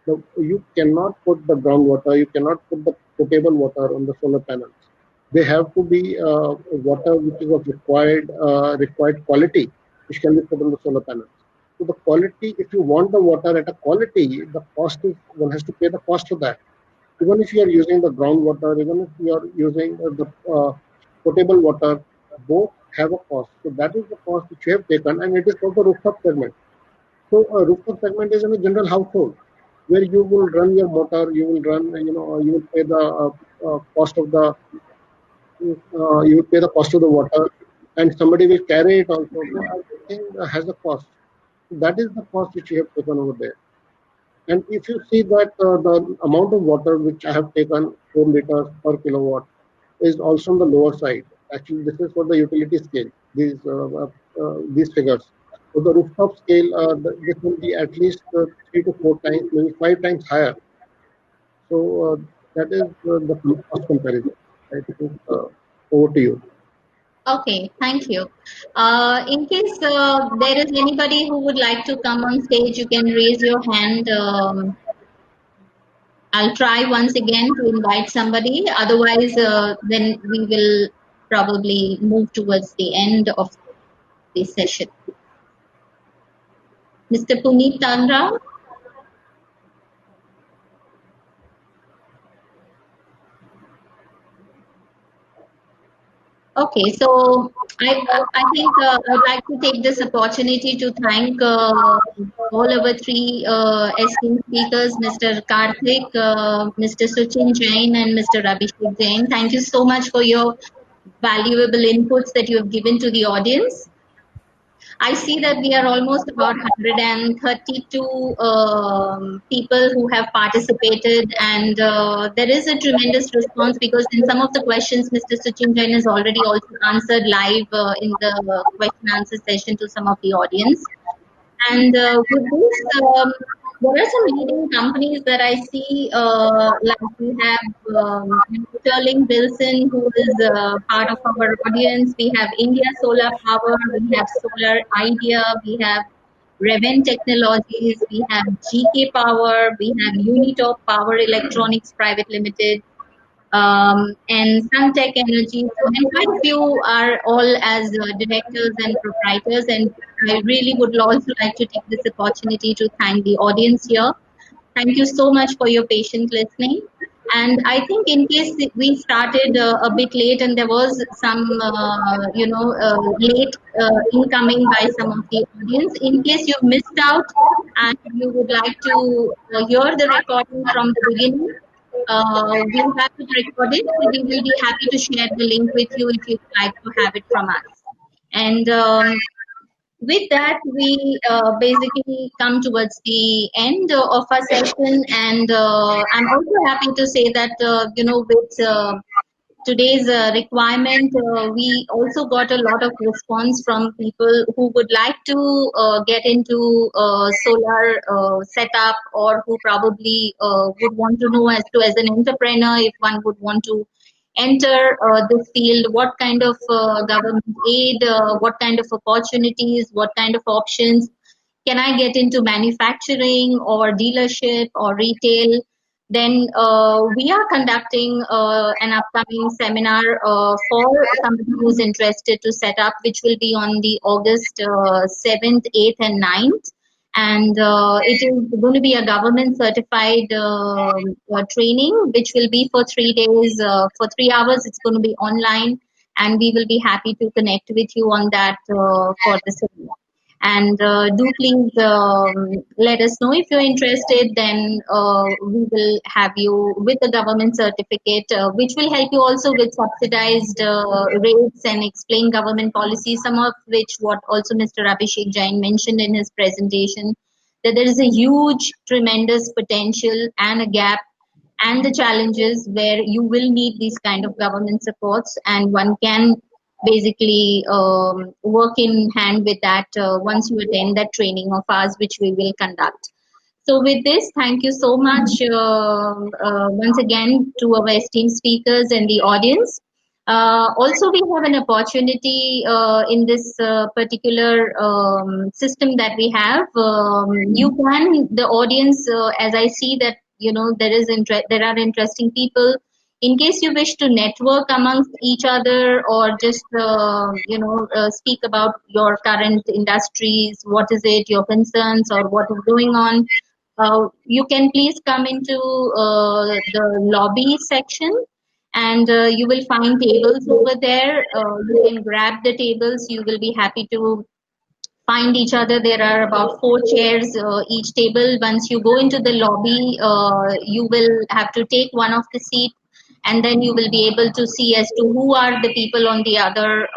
Now, you cannot put the groundwater, you cannot put the potable water on the solar panels. They have to be water which is of required quality, which can be put on the solar panels. So the quality, if you want the water at a quality, the cost is one has to pay the cost of that. Even if you are using the groundwater, even if you are using the potable water, both have a cost. So that is the cost which you have taken, and it is called the rooftop segment. So a rooftop segment is in a general household where you will run your motor, you will run, you will pay the cost of the, you will pay the cost of the water, and somebody will carry it also. So everything has a cost. That is the cost which you have taken over there. And if you see that the amount of water which I have taken, 4 liters per kilowatt, is also on the lower side. Actually, this is for the utility scale, these figures. For the rooftop scale, this will be at least 3 to 4 times, maybe 5 times higher. So that is the cost comparison. I think over to you. Okay, thank you. In case there is anybody who would like to come on stage, you can raise your hand. I'll try once again to invite somebody. Otherwise, then we will probably move towards the end of the session. Mr. Puneet Tandra. Okay, so I think I'd like to take this opportunity to thank all our three esteemed speakers, Mr. Karthik, Mr. Suchin Jain, and Mr. Abhishek Jain. Thank you so much for your valuable inputs that you have given to the audience. I see that we are almost about 132 people who have participated, and there is a tremendous response because in some of the questions, Mr. Sachin Jain has already also answered live in the question answer session to some of the audience. And with this, there are some leading companies that I see, like we have Sterling Wilson, who is part of our audience. We have India Solar Power, we have Solar Idea, we have Reven Technologies, we have GK Power, we have Unitop Power Electronics Private Limited, and Suntech Energy. So, and quite a few are all as directors and proprietors. And I really would also like to take this opportunity to thank the audience here. Thank you so much for your patient listening. And I think in case we started a bit late and there was some, late incoming by some of the audience, in case you missed out and you would like to hear the recording from the beginning, we'll have it recorded. We will be happy to share the link with you if you'd like to have it from us. And with that, we basically come towards the end of our session. And I'm also happy to say that, with today's requirement, we also got a lot of response from people who would like to get into solar setup, or who probably would want to know as an entrepreneur, if one would want to enter this field, what kind of government aid, what kind of opportunities, what kind of options can I get into manufacturing or dealership or retail. Then we are conducting an upcoming seminar for somebody who's interested to set up, which will be on the August 7th, 8th, and 9th. And it is going to be a government certified training, which will be for 3 days, for 3 hours. It's going to be online, and we will be happy to connect with you on that for the seminar. And do please let us know if you're interested. Then we will have you with the government certificate, which will help you also with subsidized rates and explain government policies, some of which what also Mr. Abhishek Jain mentioned in his presentation, that there is a huge, tremendous potential and a gap and the challenges where you will need these kind of government supports, and one can basically work in hand with that once you attend that training of ours, which we will conduct. So with this, thank you so much once again to our esteemed speakers and the audience. Also, we have an opportunity in this particular system that we have. You can, the audience, as I see that there are interesting people. In case you wish to network amongst each other, or just speak about your current industries, what is it, your concerns, or what is going on. You can please come into the lobby section, and you will find tables over there. You can grab the tables. You will be happy to find each other. There are about 4 chairs each table. Once you go into the lobby, you will have to take one of the seat, and then you will be able to see as to who are the people on the other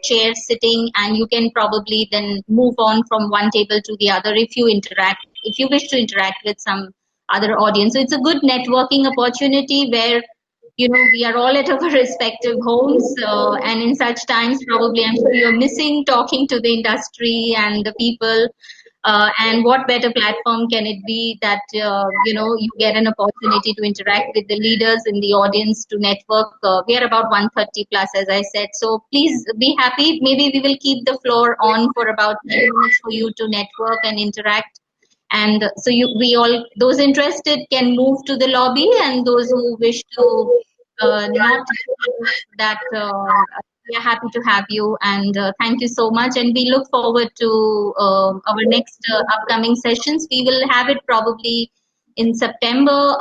chairs sitting, and you can probably then move on from one table to the other if you wish to interact with some other audience. So it's a good networking opportunity where we are all at our respective homes, and in such times, probably I'm sure you're missing talking to the industry and the people. And what better platform can it be that you get an opportunity to interact with the leaders in the audience, to network. We are about 130 plus, as I said. So please be happy. Maybe we will keep the floor on for about 10 minutes for you to network and interact. And so those interested can move to the lobby, and those who wish to not that, we are happy to have you, and thank you so much. And we look forward to our next upcoming sessions. We will have it probably in September,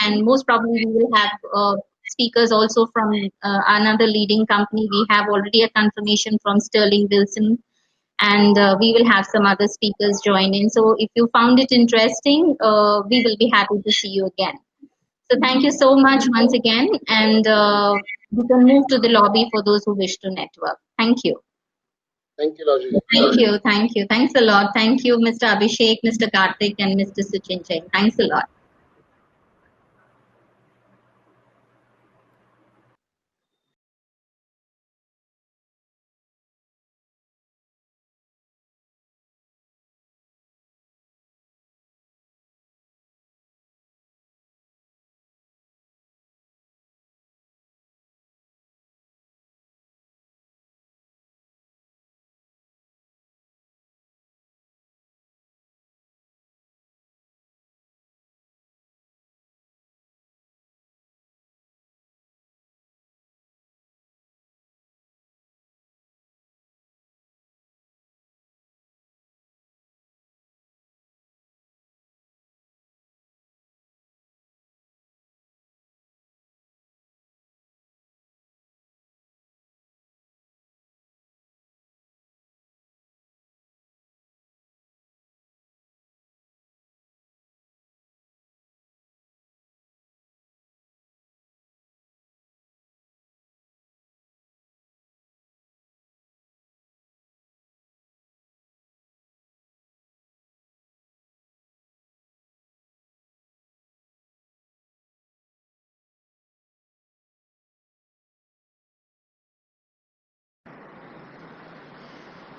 and most probably we will have speakers also from another leading company. We have already a confirmation from Sterling Wilson, and we will have some other speakers join in. So if you found it interesting, we will be happy to see you again. So thank you so much once again, and we can move to the lobby for those who wish to network. Thank you. Thank you, Logi. Thank you. Thanks a lot. Thank you, Mr. Abhishek, Mr. Karthik, and Mr. Suchinchen. Thanks a lot.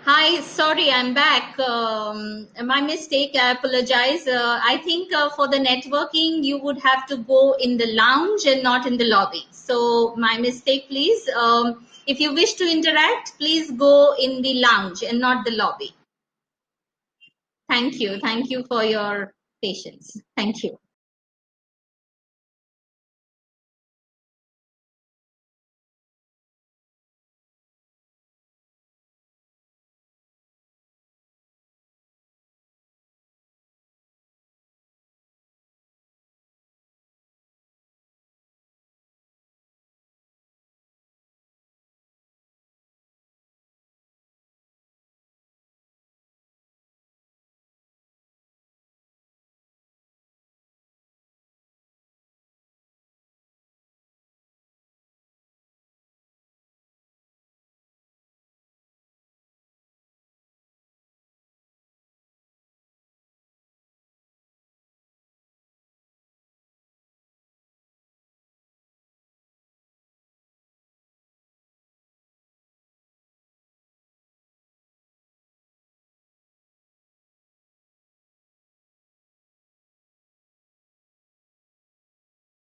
Hi, sorry, I'm back. My mistake, I apologize. I think for the networking, you would have to go in the lounge and not in the lobby. So my mistake, please. If you wish to interact, please go in the lounge and not the lobby. Thank you. Thank you for your patience. Thank you.